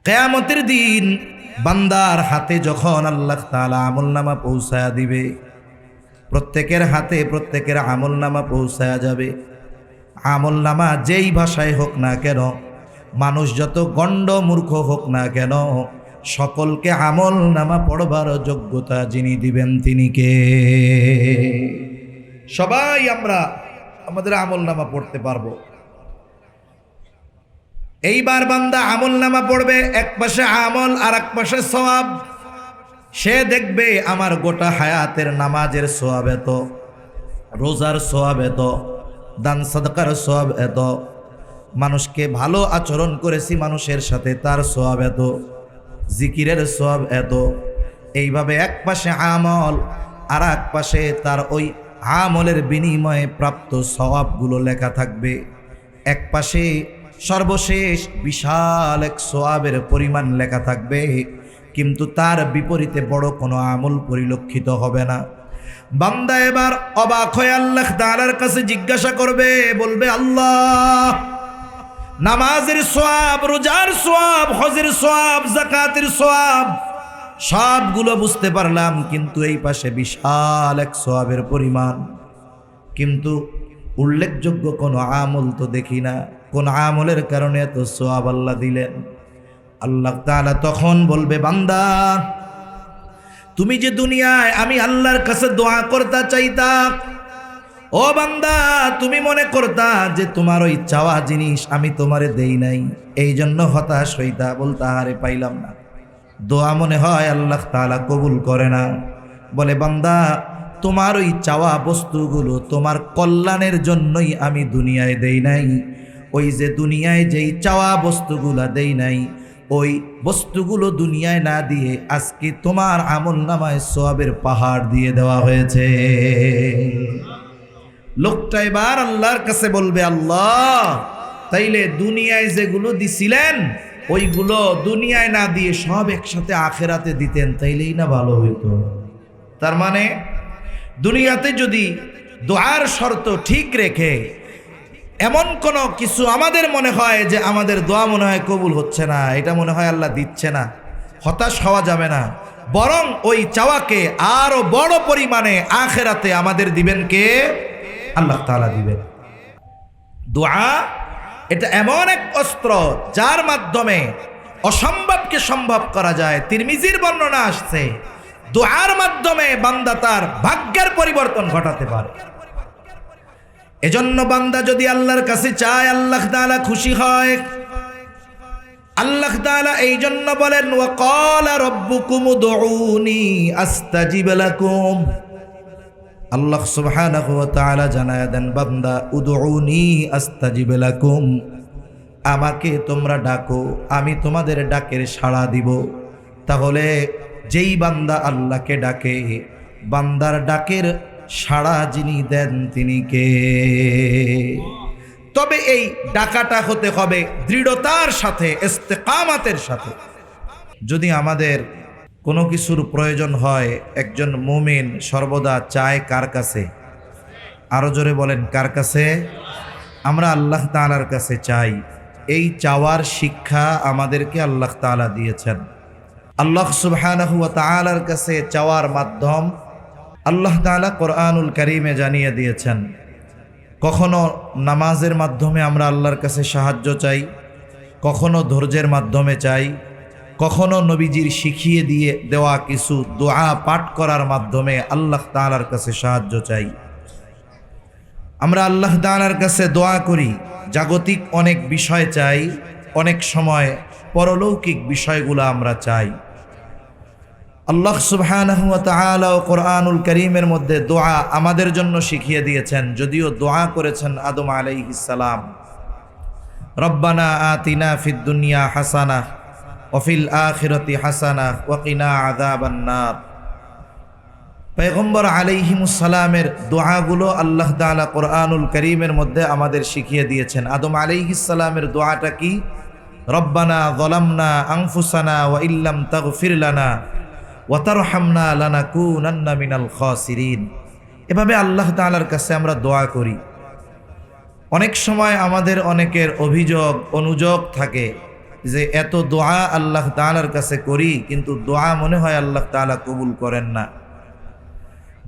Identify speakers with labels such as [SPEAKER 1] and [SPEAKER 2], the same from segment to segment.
[SPEAKER 1] কিয়ামতের দিন বান্দার হাতে যখন আল্লাহ তাআলা আমলনামা পৌঁছায়া দিবে, প্রত্যেকের হাতে প্রত্যেকের আমলনামা পৌঁছায়া যাবে। আমলনামা যেই ভাষায় হোক না কেন, মানুষ যত গণ্ড মূর্খ হোক না কেন, সকলকে আমলনামা পড়বার যোগ্যতা যিনি দিবেন তিনি কে? সবাই আমরা আমাদের আমলনামা পড়তে পারবো। এইবার বান্দা আমলনামা পড়বে, এক পাশে আমল আর এক পাশে সওয়াব। সে দেখবে আমার গোটা হায়াতের নামাজের সওয়াব এত, রোজার সওয়াব এত, দান সাদকার সওয়াব এত, মানুষকে ভালো আচরণ করেছি মানুষের সাথে তার সওয়াব এত, জিকিরের সওয়াব এত। এইভাবে এক পাশে আমল আর এক পাশে তার ওই আমলের বিনিময়ে প্রাপ্ত সওয়াবগুলো লেখা থাকবে। এক পাশে সর্বশেষ বিশাল এক সওয়াবের পরিমাণ লেখা থাকবে, কিন্তু তার বিপরীতে বড় কোনো আমল পরিলক্ষিত হবে না। বান্দা এবার অবাক হয়ে আল্লাহ তাআলার কাছে জিজ্ঞাসা করবে, বলবে আল্লাহ, নামাজের সওয়াব, রোজার সওয়াব, হজের সওয়াব, যাকাতের সওয়াব সবগুলো বুঝতে পারলাম, কিন্তু এই পাশে বিশাল এক সওয়াবের পরিমাণ, কিন্তু উল্লেখযোগ্য কোনো আমল তো দেখি না। কোন আমলের কারণে এত সওয়াব আল্লাহ দিলেন? আল্লাহ তাআলা তখন বলবে, বান্দা, তুমি যে দুনিয়ায় আমি আল্লাহর কাছে দোয়া করতে চাইতা, ও বান্দা, তুমি মনে করতা যে তোমার ওই চাওয়া জিনিস আমি তোমারে দেই নাই, এই জন্য হতাশ হইতা, বলতা আরে পাইলাম না। দোয়া মনে হয় আল্লাহ তাআলা কবুল করে না। বলে, বান্দা, তোমার ওই চাওয়া বস্তুগুলো তোমার কল্যাণের জন্যই আমি দুনিয়ায় দেই নাই। ওই যে দুনিয়ায় যেই চাওয়া বস্তুগুলা দেই নাই, ওই বস্তুগুলো দুনিয়ায় না দিয়ে আজকে তোমার আমলনামায় সওয়াবের পাহাড় দিয়ে দেওয়া হয়েছে। লোকটা এবার আল্লাহর কাছে বলবে, আল্লাহ, তাইলে দুনিয়ায় যেগুলো দিছিলেন ওইগুলো দুনিয়ায় না দিয়ে সব একসাথে আখেরাতে দিতেন, তাইলেই না ভালো হইতো। তার মানে দুনিয়াতে যদি দোয়ার শর্ত ঠিক রেখে এমন কোনো কিছু আমাদের মনে হয় যে আমাদের দোয়া মনে হয় কবুল হচ্ছে না, এটা মনে হয় আল্লাহ দিচ্ছে না, হতাশ হওয়া যাবে না, বরং ওই চাওয়াকে আরো বড় পরিমাণে আখেরাতে আমাদের দিবেন কে? আল্লাহ তাআলা দিবেন। দোয়া এটা এমন এক অস্ত্র যার মাধ্যমে অসম্ভবকে সম্ভব করা যায়। তিরমিজির বর্ণনা আসছে, দোয়ার মাধ্যমে বান্দা তার ভাগ্যের পরিবর্তন ঘটাতে পারে। এজন্য বান্দা যদি আল্লাহর কাছে চায়, আল্লাহ তাআলা খুশি হয়। আল্লাহ তাআলা এই জন্য বলেন, ওয়া ক্বালা রাব্বুকুম উদউনি আস্তাজিব লাকুম। আল্লাহ সুবহানাহু ওয়া তাআলা জানায়া দেন, বান্দা, উদউনি আস্তাজিব লাকুম, আমাকে তোমরা ডাকো, আমি তোমাদের ডাকের সাড়া দিব। তাহলে যেই বান্দা আল্লাহকে ডাকে, বান্দার ডাকের সাড়া যিনি দেন তিনি কে? তবে এই ডাকাটা হতে হবে দৃঢ়তার সাথে, ইস্তেকামাতের সাথে। যদি আমাদের কোনো কিছুর প্রয়োজন হয়, একজন মুমিন সর্বদা চায় কার কাছে? আরো জোরে বলেন, কার কাছে? আমরা আল্লাহ তাআলার কাছে চাই। এই চাওয়ার শিক্ষা আমাদেরকে আল্লাহ তাআলা দিয়েছেন। আল্লাহ সুবহানাহু ওয়া তাআলার কাছে চাওয়ার মাধ্যম আল্লাহ তাআলা কোরআনুল কারীমে জানিয়ে দিয়েছেন। কখনো নামাজের মাধ্যমে আমরা আল্লাহর কাছে সাহায্য চাই, কখনো ধৈর্যের মাধ্যমে চাই, কখনো নবীজির শিখিয়ে দিয়ে দেওয়া কিছু দোয়া পাঠ করার মাধ্যমে আল্লাহ তাআলার কাছে সাহায্য চাই। আমরা আল্লাহ তাআলার কাছে দোয়া করি, জাগতিক অনেক বিষয় চাই, অনেক সময় পরলৌকিক বিষয়গুলো আমরা চাই। আল্লাহ সুবহানাহু ওয়া তাআলা কোরআনুল কারীমের মধ্যে দোয়া আমাদের জন্য শিখিয়ে দিয়েছেন। যদিও দোয়া করেছেন আদম আলাইহিস সালাম, রব্বানা আতিনা ফিদ দুনিয়া হাসানাহ ওয়া ফিল আখিরাতি হাসানাহ ওয়া কিনা আযাবান নার। পয়গম্বর আলাইহিমুস সালামের দোয়াগুলো আল্লাহ তাআলা কোরআনুল কারীমের মধ্যে আমাদের শিখিয়ে দিয়েছেন। আদম আলাইহিস সালামের দোয়াটা কি? রব্বানা যালামনা আনফুসানা ওয়া ইল্লাম তাগফির লানা ওয়া তারহামনা লানাকুনান্না মিনাল খাসিরিন। এভাবে আল্লাহ তাআলার কাছে আমরা দোয়া করি। অনেক সময় আমাদের অনেকের অভিযোগ অনুযোগ থাকে যে এত দোয়া আল্লাহ তাআলার কাছে করি, কিন্তু দোয়া মনে হয় আল্লাহ তাআলা কবুল করেন না।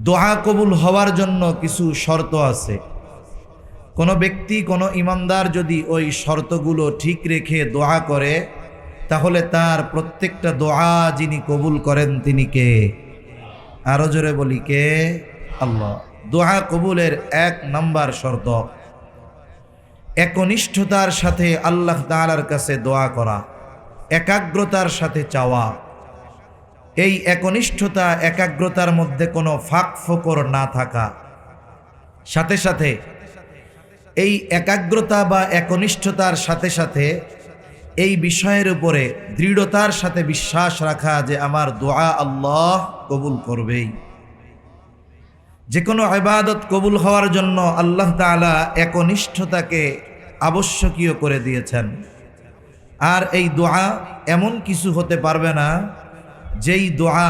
[SPEAKER 1] দোয়া কবুল হওয়ার জন্য কিছু শর্ত আছে। কোনো ব্যক্তি, কোনো ইমানদার যদি ওই শর্তগুলো ঠিক রেখে দোয়া করে, তাহলে তার প্রত্যেকটা দোয়া যিনি কবুল করেন তিনি কে? আরো জোরে বলি, কে? আল্লাহ। দোয়া কবুলের 1 নাম্বার শর্ত একনিষ্ঠতার সাথে আল্লাহ তাআলার কাছে দোয়া করা, একাগ্রতার সাথে চাওয়া। এই একনিষ্ঠতা, একাগ্রতার মধ্যে কোনো ফাঁক ফোকর না থাকা, সাথে সাথে এই একাগ্রতা বা একনিষ্ঠতার সাথে সাথে এই বিষয়ের উপরে দৃঢ়তার সাথে বিশ্বাস রাখা যে আমার দোয়া আল্লাহ কবুল করবেই। যে কোনো ইবাদত কবুল হওয়ার জন্য আল্লাহ তাআলা একনিষ্ঠতাকে আবশ্যকীয় করে দিয়েছেন। আর এই দোয়া এমন কিছু হতে পারবে না যেই দোয়া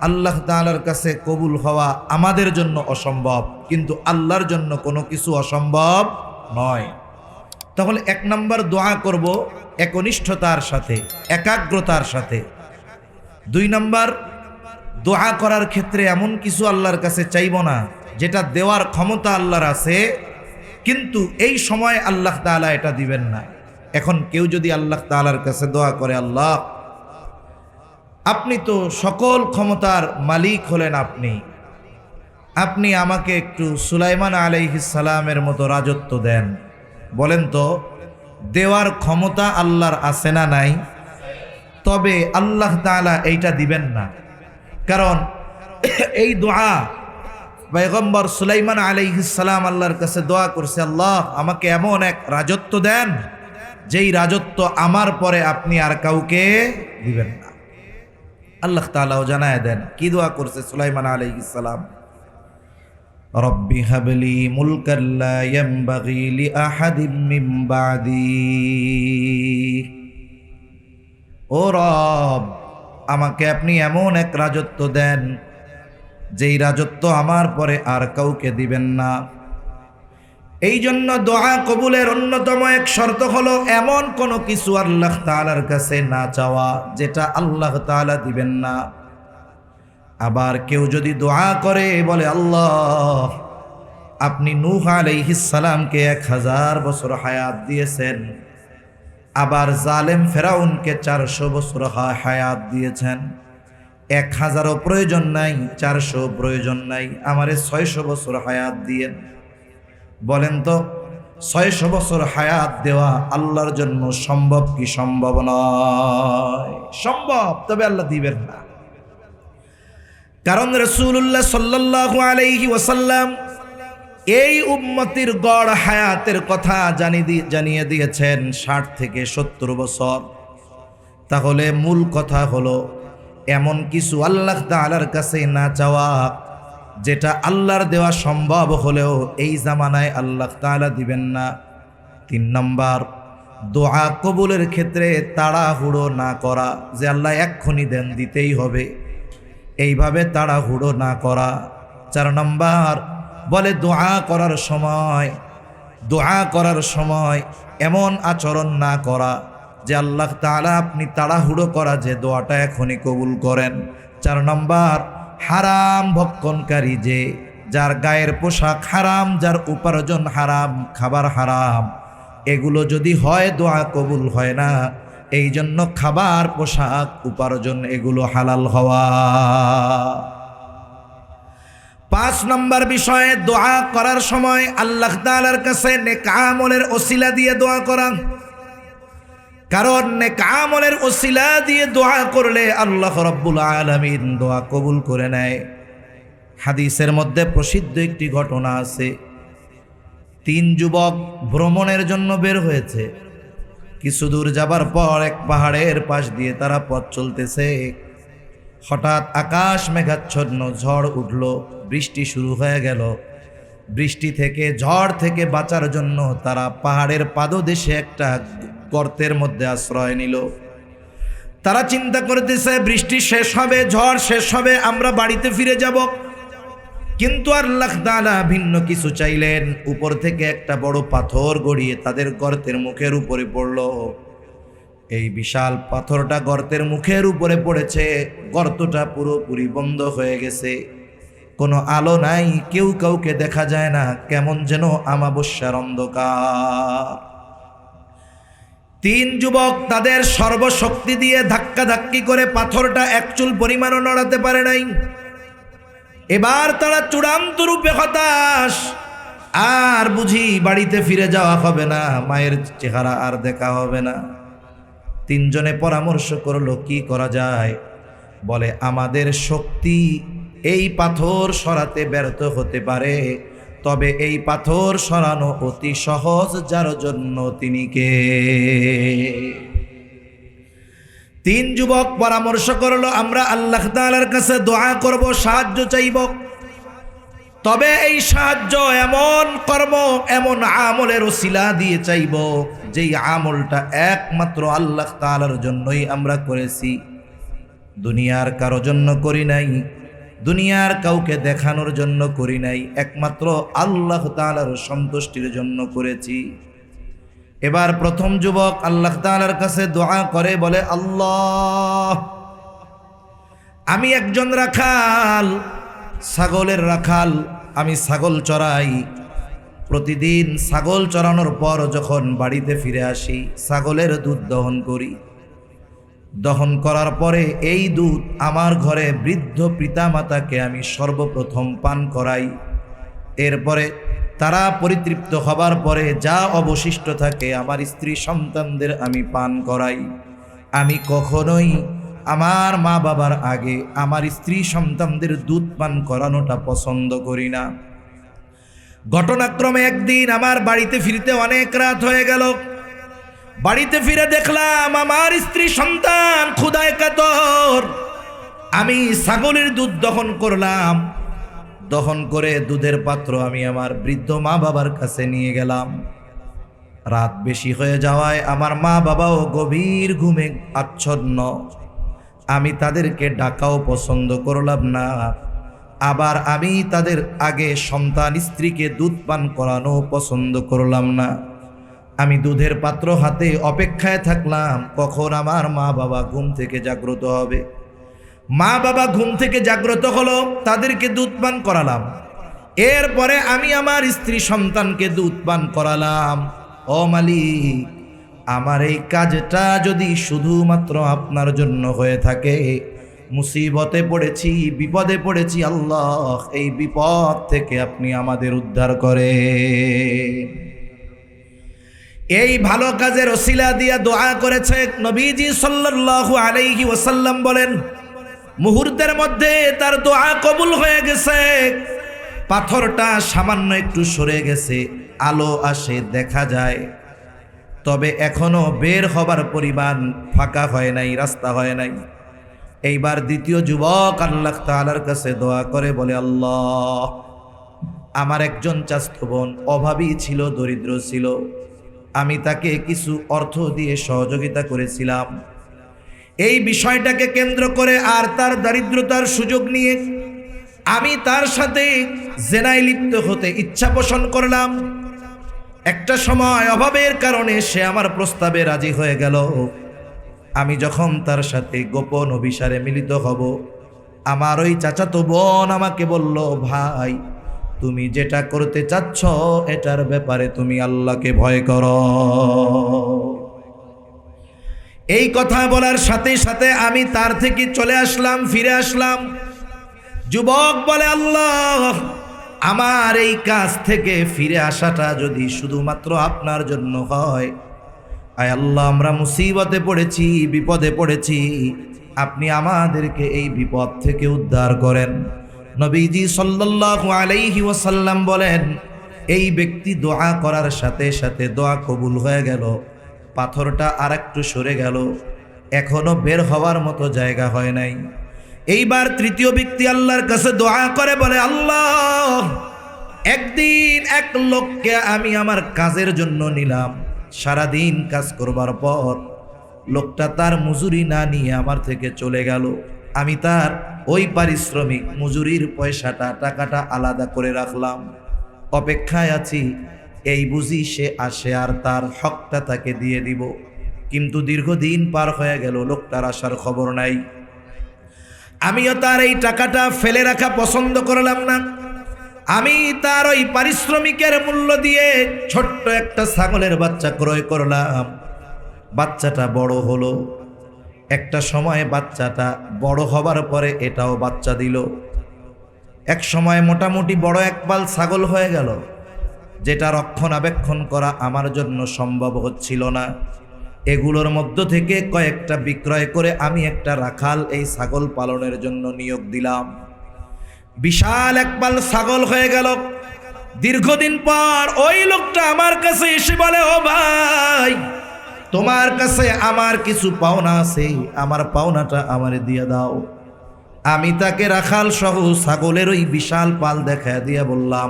[SPEAKER 1] আল্লাহ তাআলার কাছে কবুল হওয়া আমাদের জন্য অসম্ভব, কিন্তু আল্লাহর জন্য কোনো কিছু অসম্ভব নয়। তাহলে 1 নাম্বার দোয়া করব একনিষ্ঠতার সাথে, একাগ্রতার সাথে। 2 নাম্বার, দোয়া করার ক্ষেত্রে এমন কিছু আল্লাহর কাছে চাইব না যেটা দেওয়ার ক্ষমতা আল্লাহর আছে, কিন্তু এই সময় আল্লাহ তাআলা এটা দিবেন না। এখন কেউ যদি আল্লাহ তাআলার কাছে দোয়া করে, আল্লাহ আপনি তো সকল ক্ষমতার মালিক হলেন, আপনি আমাকে একটু সুলাইমান আলাইহিস সালামের মতো রাজত্ব দেন। বলেন তো, দেওয়ার ক্ষমতা আল্লাহর আছে না নাই? তবে আল্লাহ তাআলা এইটা দিবেন না, কারণ এই দোয়া পয়গম্বর সুলাইমান আলাইহিস সালাম আল্লাহর কাছে দোয়া করছে, আল্লাহ আমাকে এমন এক রাজত্ব দেন যেই রাজত্ব আমার পরে আপনি আর কাউকে দিবেন না। আল্লাহ তাআলাও জানায় দেন, কি দোয়া করছে সুলাইমান আলাইহিস সালাম? রব্বি হাবলি মুলকান লা ইয়ানবাগি লিআহাদিম মিন বাদি। ও রব, আমাকে আপনি এমন এক রাজত্ব দেন যেই রাজত্ব আমার পরে আর কাউকে দিবেন না। এই জন্য দোয়া কবুলের অন্যতম এক শর্ত হলো এমন কোনো কিছু আল্লাহ তাআলার কাছে না চাওয়া যেটা আল্লাহ তাআলা দিবেন না। আবার কেউ যদি দোয়া করে বলে, আল্লাহ আপনি নূহ আলাইহিস সালামকে 1000 বছর হায়াত দিয়েছেন, আবার জালেম ফেরাউনকে 400 বছর হায়াত দিয়েছেন, 1000ও প্রয়োজন নাই, 400 প্রয়োজন নাই, আমারে 600 বছর হায়াত দিয়েন। বলেন তো, 600 বছর হায়াত দেওয়া আল্লাহর জন্য সম্ভব কি সম্ভব নয়? সম্ভব, তবে আল্লাহ দিবেন না। কারণ রাসূলুল্লাহ সাল্লাল্লাহু আলাইহি ওয়াসাল্লাম এই উম্মতির গড় হায়াতের কথা জানিয়ে দিয়েছেন 60 থেকে 70 বছর। তাহলে মূল কথা হলো এমন কিছু আল্লাহ তাআলার কাছে না চাওয়া যেটা আল্লাহর দেওয়া সম্ভব হলেও এই জামানায় আল্লাহ তাআলা দিবেন না। 3 নাম্বার, দোয়া কবুলের ক্ষেত্রে তাড়াহুড়ো না করা, যে আল্লাহ এক্ষুনি দেন, দিতেই হবে, এইভাবে তাড়াহুড়ো না করা। 4 নাম্বার, বলে দোয়া করার সময় এমন আচরণ না করা যে আল্লাহ তাআলা আপনি তাড়াহুড়ো করা যে দোয়াটা এখনই কবুল করেন। 4 নাম্বার, হারাম ভক্ষণকারী, যে যার গায়ের পোশাক হারাম, যার উপার্জন হারাম, খাবার হারাম, এগুলো যদি হয় দোয়া কবুল হয় না। এই জন্য খাবার, পোশাক, উপার্জন এগুলো হালাল হওয়া। 5 নম্বর বিষয়ে দোয়া করার সময় আল্লাহ তাআলার কাছে নেক আমলের ওসিলা দিয়ে দোয়া করা। কারণ নেক আমলের ওসিলা দিয়ে দোয়া করলে আল্লাহ রাব্বুল আলামিন দোয়া কবুল করে নেয়। হাদিসের মধ্যে প্রসিদ্ধ একটি ঘটনা আছে। 3 যুবক ভ্রমণের জন্য বের হয়েছে। কিছু দূর যাবার পর এক পাহাড়ের পাশ দিয়ে তারা পথ চলতেছে। হঠাৎ আকাশ মেঘাচ্ছন্ন, ঝড় উঠল, বৃষ্টি শুরু হয়ে গেল। বৃষ্টি থেকে, ঝড় থেকে বাঁচার জন্য তারা পাহাড়ের পাদদেশে একটা গর্তের মধ্যে আশ্রয় নিল। তারা চিন্তা করতেছে বৃষ্টি শেষ হবে, ঝড় শেষ হবে, আমরা বাড়িতে ফিরে যাব। কিন্তু আল্লাহ তাআলা ভিন্ন কিছু চাইলেন। উপর থেকে একটা বড় পাথর গড়িয়ে তাদের গর্তের মুখের উপরে পড়ল। এই বিশাল পাথরটা গর্তের মুখের উপরে পড়েছে, গর্তটা পুরোপুরি বন্ধ হয়ে গেছে, কোনো আলো নাই, কেউ কাউকে দেখা যায় না, কেমন যেন আমাবস্যার অন্ধকার। তিন যুবক তাদের সর্বশক্তি দিয়ে ধাক্কাধাক্কি করে পাথরটা এক চুল পরিমাণও নড়াতে পারে নাই। এবার তারা চূড়ান্ত রূপে হতাশ, আর বুঝি বাড়িতে ফিরে যাওয়া হবে না, মায়ের চেহারা আর দেখা হবে না। তিনজনে পরামর্শ করলো কি করা যায়। বলে আমাদের শক্তি এই পাথর সরাতে ব্যর্থ হতে পারে, তবে এই পাথর সরানো অতি সহজ, যার জন্য তিনি কে? তিন যুবক পরামর্শ করলো আমরা আল্লাহ তাআলার কাছে দোয়া করব, সাহায্য চাইব, তবে এই সাহায্য এমন কর্ম, এমন আমলের ওসিলা দিয়ে চাইব যেই আমলটা একমাত্র আল্লাহ তাআলার জন্যই আমরা করেছি, দুনিয়ার কারো জন্য করি নাই, দুনিয়ার কাউকে দেখানোর জন্য করি নাই, একমাত্র আল্লাহ তাআলার সন্তুষ্টির জন্য করেছি। এবার প্রথম যুবক আল্লাহ তাআলার কাছে দোয়া করে, বলে আল্লাহ, আমি একজন রাখাল, ছাগলের রাখাল, আমি ছাগল চড়াই। প্রতিদিন ছাগল চড়ানোর পর যখন বাড়িতে ফিরে আসি, ছাগলের দুধ দহন করি। দহন করার পরে এই দুধ আমার ঘরে বৃদ্ধ পিতামাতাকে আমি সর্বপ্রথম পান করাই। এরপরে তারা পরিতৃপ্ত হবার পরে যা অবশিষ্ট থাকে আমার স্ত্রী সন্তানদের আমি পান করাই। আমি কখনোই আমার মা বাবার আগে আমার স্ত্রী সন্তানদের দুধ পান করানোটা পছন্দ করি না। ঘটনাক্রমে একদিন আমার বাড়িতে ফিরতে অনেক রাত হয়ে গেল। বাড়িতে ফিরে দেখলাম আমার স্ত্রী সন্তান ক্ষুধায় কাতর। আমি ছাগলের দুধ দহন করলাম, দহন করে দুধের পাত্র আমি আমার বৃদ্ধ মা বাবার কাছে নিয়ে গেলাম। রাত বেশি হয়ে যাওয়ায় আমার মা বাবাও গভীর ঘুমে আচ্ছন্ন। আমি তাদেরকে ডাকাও পছন্দ করলাম না, আবার আমি তাদের আগে সন্তান স্ত্রীকে দুধ পান করানো পছন্দ করলাম না। আমি দুধের পাত্র হাতে অপেক্ষায় থাকলাম কখন আমার মা বাবা ঘুম থেকে জাগ্রত হবে। মা বাবা ঘুম থেকে জাগ্রত হলো, তাদেরকে দুধ পান করালাম। এরপরে আমি আমার স্ত্রী সন্তানকে দুধ পান করালাম। ও মালিক, আমার এই কাজটা যদি শুধুমাত্র আপনার জন্য হয়ে থাকে, মুসিবতে পড়েছি, বিপদে পড়েছি, আল্লাহ এই বিপদ থেকে আপনি আমাদের উদ্ধার করে। এই ভালো কাজের ওসিলা দিয়া দোয়া করেছে নবীজি সাল্লাল্লাহু আলাইহি ওয়াসাল্লাম। বলেন মুহূর্তের মধ্যে তার দোয়া কবুল হয়ে গেছে। পাথরটা সামান্য একটু সরে গেছে, আলো আসে, দেখা যায়, তবে এখনো বের হবার পরিমাণ ফাঁকা হয় নাই, রাস্তা হয় নাই। এইবার দ্বিতীয় যুবক আল্লাহ তাআলার কাছে দোয়া করে, বলে আল্লাহ, আমার একজন চাচাতো বোন অভাবী ছিল, দরিদ্র ছিল, আমি তাকে কিছু অর্থ দিয়ে সহযোগিতা করেছিলাম। এই বিষয়টাকে কেন্দ্র করে আর তার দারিদ্রতার সুযোগ নিয়ে আমি তার সাথে জেনায় লিপ্ত হতে ইচ্ছা পোষণ করলাম। একটা সময় অভাবের কারণে সে আমার প্রস্তাবে রাজি হয়ে গেল। আমি যখন তার সাথে গোপন অভিসারে মিলিত হব, আমার ওই চাচাতো বোন আমাকে বলল, ভাই, তুমি যেটা করতে চাচ্ছ এটার ব্যাপারে তুমি আল্লাহকে ভয় করো। এই কথা বলার সাথে সাথে আমি তার থেকে চলে আসলাম, ফিরে আসলাম। যুবক বলে, আল্লাহ, আমার এই কাজ থেকে ফিরে আসাটা যদি শুধুমাত্র আপনার জন্য হয়, আয় আল্লাহ, আমরা মুসিবতে পড়েছি, বিপদে পড়েছি, আপনি আমাদেরকে এই বিপদ থেকে উদ্ধার করেন। নবীজি সাল্লাল্লাহু আলাইহি ওয়াসাল্লাম বলেন, এই ব্যক্তি দোয়া করার সাথে সাথে দোয়া কবুল হয়ে গেল। পাথরটা আর একটু সরে গেল, এখনো বের হওয়ার মতো জায়গা হয় নাই। এইবার তৃতীয় ব্যক্তি আল্লাহর কাছে দোয়া করে, বলে আল্লাহ, একদিন এক লোককে আমি আমার কাজের জন্য নিলাম। সারাদিন কাজ করবার পর লোকটা তার মজুরি না নিয়ে আমার থেকে চলে গেল। আমি তার ওই পারিশ্রমিক মজুরির পয়সাটা, টাকাটা আলাদা করে রাখলাম, অপেক্ষায় আছি এই বুঝি সে আসে আর তার হকটা তাকে দিয়ে দিব। কিন্তু দীর্ঘদিন পার হয়ে গেল, লোকটার আসার খবর নাই। আমিও তার এই টাকাটা ফেলে রাখা পছন্দ করলাম না। আমি তার ওই পারিশ্রমিকের মূল্য দিয়ে ছোট্ট একটা ছাগলের বাচ্চা ক্রয় করলাম। বাচ্চাটা বড় হলো। একটা সময় বাচ্চাটা বড় হবার পরে এটাও বাচ্চা দিল। এক সময় মোটামুটি বড় এক পাল ছাগল হয়ে গেল, যেটা রক্ষণাবেক্ষণ করা আমার জন্য সম্ভব হচ্ছিল না। এগুলোর মধ্য থেকে কয়েকটা বিক্রয় করে আমি একটা রাখাল এই ছাগল পালনের জন্য নিয়োগ দিলাম। বিশাল এক পাল ছাগল হয়ে গেল। দীর্ঘদিন পর ওই লোকটা আমার কাছে এসে বলে, ও ভাই, তোমার কাছে আমার কিছু পাওনা আছে, আমার পাওনাটা আমারে দিয়ে দাও। আমি তাকে রাখাল সহ ছাগলের ওই বিশাল পাল দেখা দিয়া বললাম,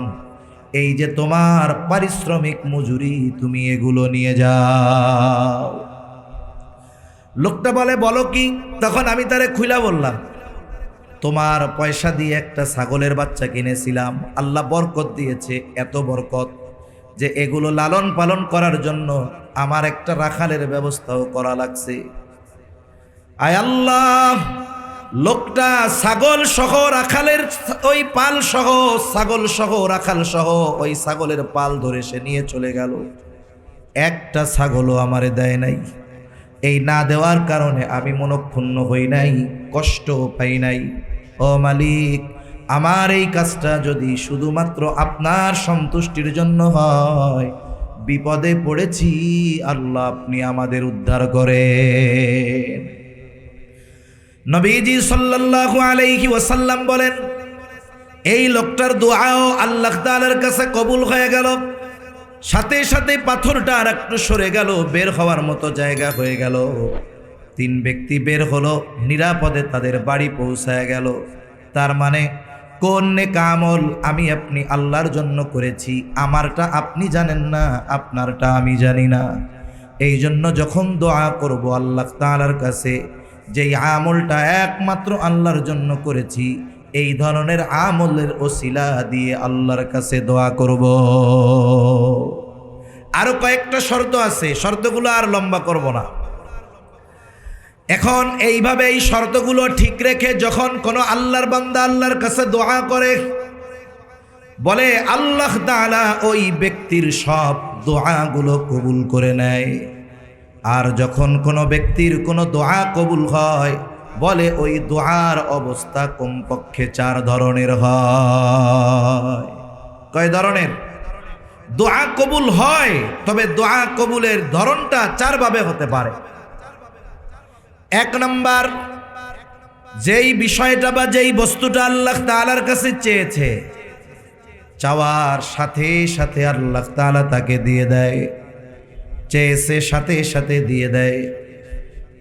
[SPEAKER 1] এই যে তোমার পারিশ্রমিক মজুরি, তুমি এগুলো নিয়ে যাও। লোকটা বলে, বলো কি? তখন আমি তারে খুইলা বললাম, তোমার পয়সা দিয়ে একটা ছাগলের বাচ্চা কিনেছিলাম, আল্লাহ বরকত দিয়েছে, এত বরকত যে এগুলো লালন পালন করার জন্য আমার একটা রাখালের ব্যবস্থাও করা লাগছে। আয় আল্লাহ! লোকটা ছাগল সহ রাখালের ওই পাল সহ, ছাগল সহ রাখাল সহ ওই ছাগলের পাল ধরে সে নিয়ে চলে গেল। একটা ছাগলও আমারে দেয় নাই। এই না দেওয়ার কারণে আমি মনক্ষুণ্ণ হই নাই, কষ্ট পাই নাই। ও মালিক, আমার এই কাজটা যদি শুধুমাত্র আপনার সন্তুষ্টির জন্য হয়, বিপদে পড়েছি, আল্লাহ আপনি আমাদের উদ্ধার করেন। নবীজি সাল্লাল্লাহু আলাইহি ওয়াসাল্লাম বলেন, এই লোকটার দোয়াও আল্লাহ তাআলার কাছে কবুল হয়ে গেল। সাথে সাথে পাথরটা আর একটু সরে গেল, বের হওয়ার মতো জায়গা হয়ে গেল। 3 ব্যক্তি বের হলো, নিরাপদে তাদের বাড়ি পৌঁছায় গেল। তার মানে কোন নেক আমল আমি আপনি আল্লাহর জন্য করেছি, আমারটা আপনি জানেন না, আপনারটা আমি জানি না। এই জন্য যখন দোয়া করব আল্লাহ তাআলার কাছে, যেই আমলটা একমাত্র আল্লাহর জন্য করেছি, এই ধরনের আমলের ওসিলা দিয়ে আল্লাহর কাছে দোয়া করব। আরো কয়েকটা শর্ত আছে, শর্তগুলো আর লম্বা করব না। এখন এইভাবে এই শর্তগুলো ঠিক রেখে যখন কোনো আল্লাহর বান্দা আল্লাহর কাছে দোয়া করে, বলে আল্লাহ তাআলা ওই ব্যক্তির সব দোয়াগুলো কবুল করে নেয়। আর যখন কোনো ব্যক্তির কোনো দোয়া কবুল হয়, বলে ওই দোয়ার অবস্থা কমপক্ষে 4 ধরনের হয়। কয় ধরনের? দোয়া কবুল হয়, তবে দোয়া কবুলের ধরনটা 4 ভাবে হতে পারে। 1 নাম্বার, যেই বিষয়টা বা যেই বস্তুটা আল্লাহ তাআলার কাছে চেয়েছে, চাওয়ার সাথে সাথে আল্লাহ তাআলা তাকে দিয়ে দেয়। চেয়েছে সাথে সাথে দিয়ে দেয়।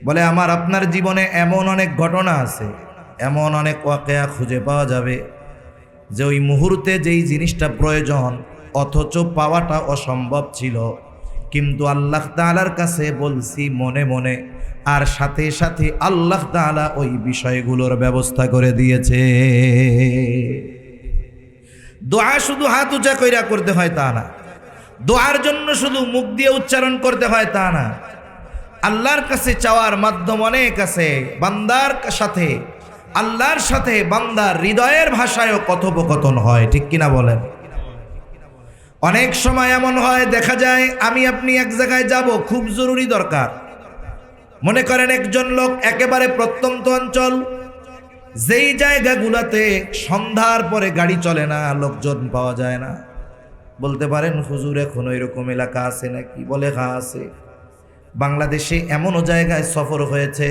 [SPEAKER 1] বলে আমার আপনার জীবনে এমন অনেক ঘটনা আছে, এমন অনেক ওয়াকিয়া খুঁজে পাওয়া যাবে যে ওই মুহূর্তে যেই জিনিসটা প্রয়োজন অথচ পাওয়াটা অসম্ভব ছিল, কিন্তু আল্লাহ তাআলার কাছে বলছি মনে মনে, আর সাথে সাথে আল্লাহ তাআলা ওই বিষয়গুলোর ব্যবস্থা করে দিয়েছে। দোয়া শুধু হাত উঁচা কইরা করতে হয় তা না, দোয়ার জন্য শুধু মুখ দিয়ে উচ্চারণ করতে হয় তা না। আল্লাহর কাছে চাওয়ার মাধ্যম অনেক আছে। বান্দার সাথে, আল্লাহর সাথে বান্দার হৃদয়ের ভাষায়ও কথোপকথন হয়, ঠিক কিনা বলেন? অনেক সময় এমন হয়, দেখা যায় আমি আপনি এক জায়গায় যাব, খুব জরুরি দরকার। মনে করেন একজন লোক একেবারে প্রত্যন্ত অঞ্চল, যেই জায়গাগুলোতে সন্ধ্যার পরে গাড়ি চলে না, লোকজন পাওয়া যায় না। বলতে পারেন হুজুর এখন এরকম এলাকা আছে নাকি? বলে হ্যাঁ আছে। বাংলাদেশে এমনও জায়গায় সফর হয়েছে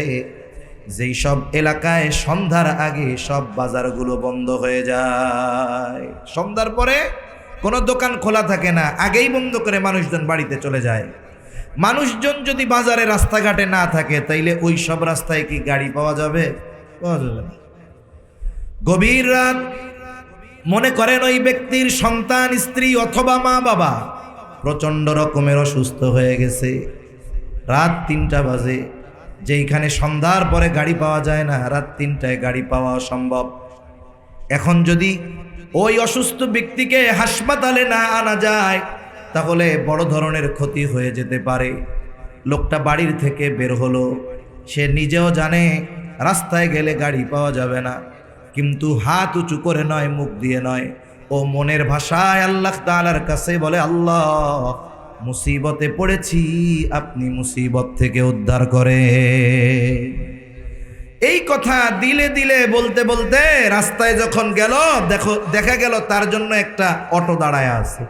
[SPEAKER 1] যেই সব এলাকায় সন্ধ্যার আগে সব বাজারগুলো বন্ধ হয়ে যায়। সন্ধ্যার পরে কোনো দোকান খোলা থাকে না, আগেই বন্ধ করে মানুষজন বাড়িতে চলে যায়। মানুষজন যদি বাজারে রাস্তাঘাটে না থাকে, তাইলে ওই সব রাস্তায় কি গাড়ি পাওয়া যাবে? পাওয়া যাবে না। গভীর রাত, মনে করেন ওই ব্যক্তির সন্তান, স্ত্রী অথবা মা বাবা প্রচণ্ড রকমের অসুস্থ হয়ে গেছে, রাত 3টা বাজে, যেইখানে সন্ধ্যার পরে গাড়ি পাওয়া যায় না, রাত 3টায় গাড়ি পাওয়া অসম্ভব। এখন যদি ওই অসুস্থ ব্যক্তিকে হাসপাতালে না আনা যায়, তাহলে বড় ধরনের ক্ষতি হয়ে যেতে পারে। লোকটা বাড়ির থেকে বের হলো, সে নিজেও জানে রাস্তায় গেলে গাড়ি পাওয়া যাবে না, কিন্তু হাত উঁচু করে নয়, মুখ দিয়ে নয়, ও মনের ভাষায় আল্লাহ তাআলার কাছে বলে, আল্লাহ মুসিবতে পড়েছি, আপনি মুসিবত থেকে উদ্ধার করে। এই কথা দিলে দিলে বলতে বলতে রাস্তায় যখন গেল, দেখা গেল তার জন্য একটা অটো দাঁড়ায় আছে।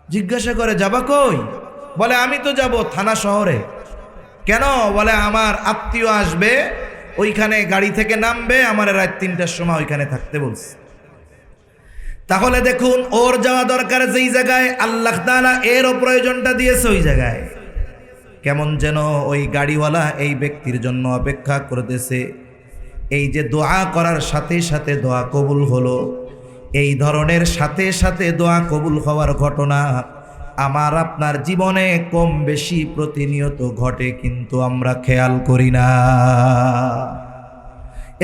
[SPEAKER 1] জিজ্ঞাসা করে, যাবা কই? বলে, আমি তো যাব থানা শহরে। কেন? বলে, আমার আত্মীয় আসবে, ওইখানে গাড়ি থেকে নামবে, আমার রাত 3টার সময় ওইখানে থাকতে বলছে। তাহলে দেখুন, ওর যাওয়া দরকার যেই জায়গায়, আল্লাহ তাআলা এরও প্রয়োজনটা দিয়েছে ওই জায়গায়। কেমন যেন ওই গাড়িওয়ালা এই ব্যক্তির জন্য অপেক্ষা করতেছে। এই যে দোয়া করার সাথে সাথে দোয়া কবুল হলো, এই ধরনের সাথে সাথে দোয়া কবুল হওয়ার ঘটনা আমার আপনার জীবনে কম বেশি প্রতিনিয়ত ঘটে, কিন্তু আমরা খেয়াল করি না।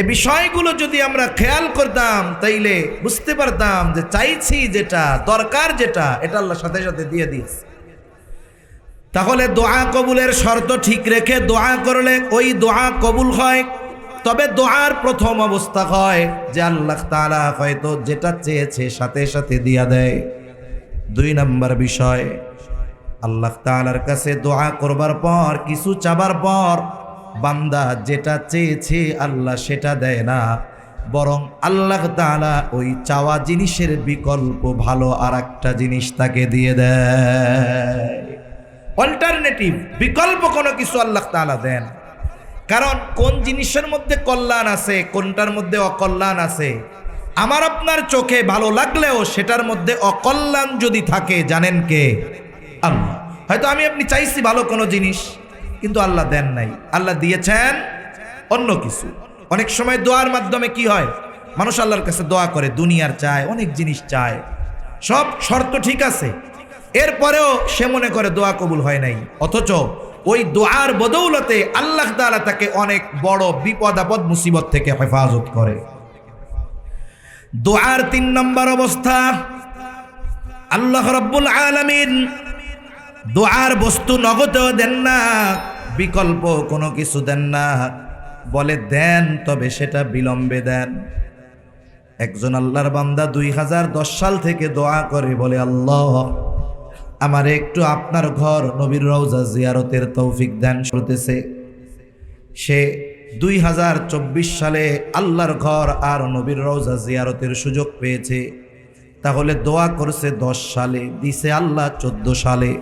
[SPEAKER 1] এ বিষয়গুলো যদি আমরা খেয়াল করতাম, তাইলে বুঝতে পারতাম যে চাইছি যেটা, দরকার যেটা, এটা আল্লাহ সাথে সাথে দিয়ে দিয়েছে। তাহলে দোয়া কবুলের শর্ত ঠিক রেখে দোয়া করলে ওই দোয়া কবুল হয়। তবে দোয়ার প্রথম অবস্থা হয় যে আল্লাহ তাআলা হয়তো যেটা চেয়েছে সাথে সাথে দিয়া দেয়। 2 নম্বর বিষয়, আল্লাহ তাআলার কাছে দোয়া করবার পর, কিছু চাবার পর বান্দা যেটা চেয়েছে আল্লাহ সেটা দেয় না, বরং আল্লাহ তাআলা ওই চাওয়া জিনিসের বিকল্প ভালো আর একটা জিনিস তাকে দিয়ে দেয়। অল্টারনেটিভ, বিকল্প কোনো কিছু আল্লাহ তাআলা দেন। কারণ কোন জিনিসের মধ্যে কল্যাণ আছে, কোনটার মধ্যে অকল্যাণ আছে, আমার আপনার চোখে ভালো লাগলেও সেটার মধ্যে অকল্যাণ যদি থাকে, জানেন কে? আল্লাহ। হয়তো আমি আপনি চাইছি ভালো কোনো জিনিস, কিন্তু আল্লাহ দেন নাই, আল্লাহ দিয়েছেন অন্য কিছু। অনেক সময় দোয়ার মাধ্যমে কি হয়, মানুষ আল্লাহর কাছে দোয়া করে, দুনিয়ার চায়, অনেক জিনিস চায়, সব শর্ত ঠিক আছে, এরপরেও সে মনে করে দোয়া কবুল হয় নাই। অথচ ওই দোয়ার বদৌলতে আল্লাহ তাআলা তাকে অনেক বড় বিপদ আপদ মুসিবত থেকে হেফাজত করে। দোয়ার 3 নম্বর অবস্থা, আল্লাহ রাব্বুল আলামিন দোয়ার বস্তু নগদেও দেন না, বিকল্প কোনো কিছু দেন না, বলে দেন তবে সেটা বিলম্বে দেন। একজন আল্লাহর বান্দা 2010 সাল থেকে দোয়া করে, বলে, আল্লাহ আমারে একটু আপনার ঘর নবীর রওজা জিয়ারতের তৌফিক দেন। শুনতেছে সে 2024 সালে আল্লাহর ঘর আর নবীর রওজা জিয়ারতের সুযোগ পেয়েছে। তাহলে দোয়া করছে 10 সালে, দিছে আল্লাহ 14 সালে।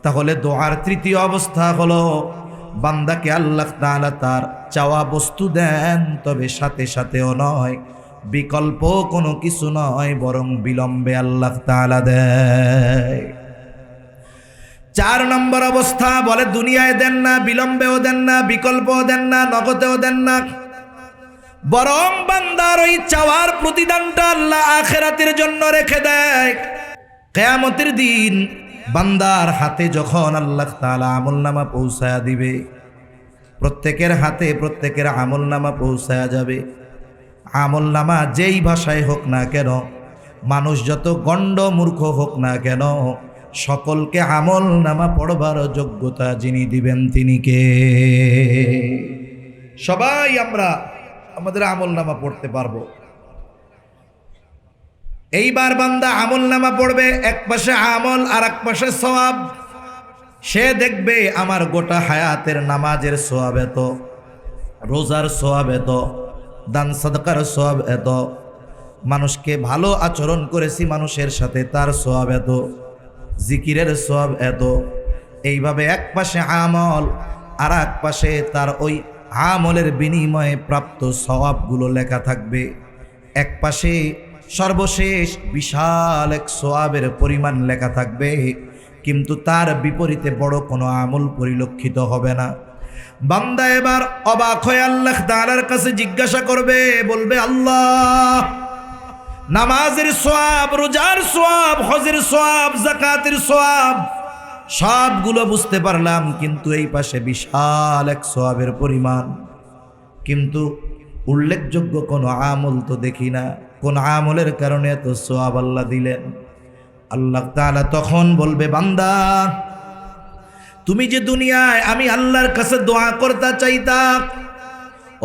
[SPEAKER 1] তাহলে দোয়ার 3য় অবস্থা হলো বান্দাকে আল্লাহ তাআলা তার চাওয়া বস্তু দেন, তবে সাথে সাথেও নয়, বিকল্প কোনো কিছু নয়, বরং বিলম্বে আল্লাহ তাআলা দেয়। 4 নম্বর অবস্থা, বলে দুনিয়ায় দেন না, বিলম্বেও দেন না, বিকল্পও দেন না, নগদেও দেন না, বরং বান্দার ওই চাওয়ার প্রতিদানটা আল্লাহ আখিরাতের জন্য রেখে দেয়। কিয়ামতের দিন বান্দার হাতে যখন আল্লাহ তাআলা আমলনামা পৌঁছায়া দিবে, প্রত্যেকের হাতে প্রত্যেকের আমলনামা পৌঁছায়া যাবে। আমলনামা যেই ভাষায় হোক না কেন, মানুষ যত গণ্ড মূর্খ হোক না কেন, সকলকে আমলনামা পড়বার যোগ্যতা যিনি দিবেন তিনি কে? সবাই আমরা আমাদের আমলনামা পড়তে পারবো। এইবার বান্দা আমলনামা পড়বে, এক পাশে আমল আর এক পাশে সওয়াব। সে দেখবে আমার গোটা হায়াতের নামাজের সওয়াব এত, রোজার সওয়াব এত, দান সাদকার সওয়াব এত, মানুষকে ভালো আচরণ করেছি মানুষের সাথে তার সওয়াব এত, জিকিরের সওয়াব এত। এইভাবে এক পাশে আমল আর এক পাশে তার ওই আমলের বিনিময়ে প্রাপ্ত সওয়াবগুলো লেখা থাকবে। এক পাশে সর্বশেষ বিশাল এক সওয়াবের পরিমাণ লেখা থাকবে, কিন্তু তার বিপরীতে বড় কোনো আমল পরিলক্ষিত হবে না। বান্দা এবার অবাক হয়ে আল্লাহ তাআলার কাছে জিজ্ঞাসা করবে, বলবে, আল্লাহ নামাজের সওয়াব, রোজার সওয়াব, হজের সওয়াব, যাকাতের সওয়াব সবগুলো বুঝতে পারলাম, কিন্তু এই পাশে বিশাল এক সওয়াবের পরিমাণ, কিন্তু উল্লেখযোগ্য কোনো আমল তো দেখি না, কোন আমলের কারণে এত সওয়াব আল্লাহ দিলেন? আল্লাহ তাআলা তখন বলবে, বান্দা তুমি যে দুনিয়ায় আমি আল্লাহর কাছে দোয়া করতে চাইতা,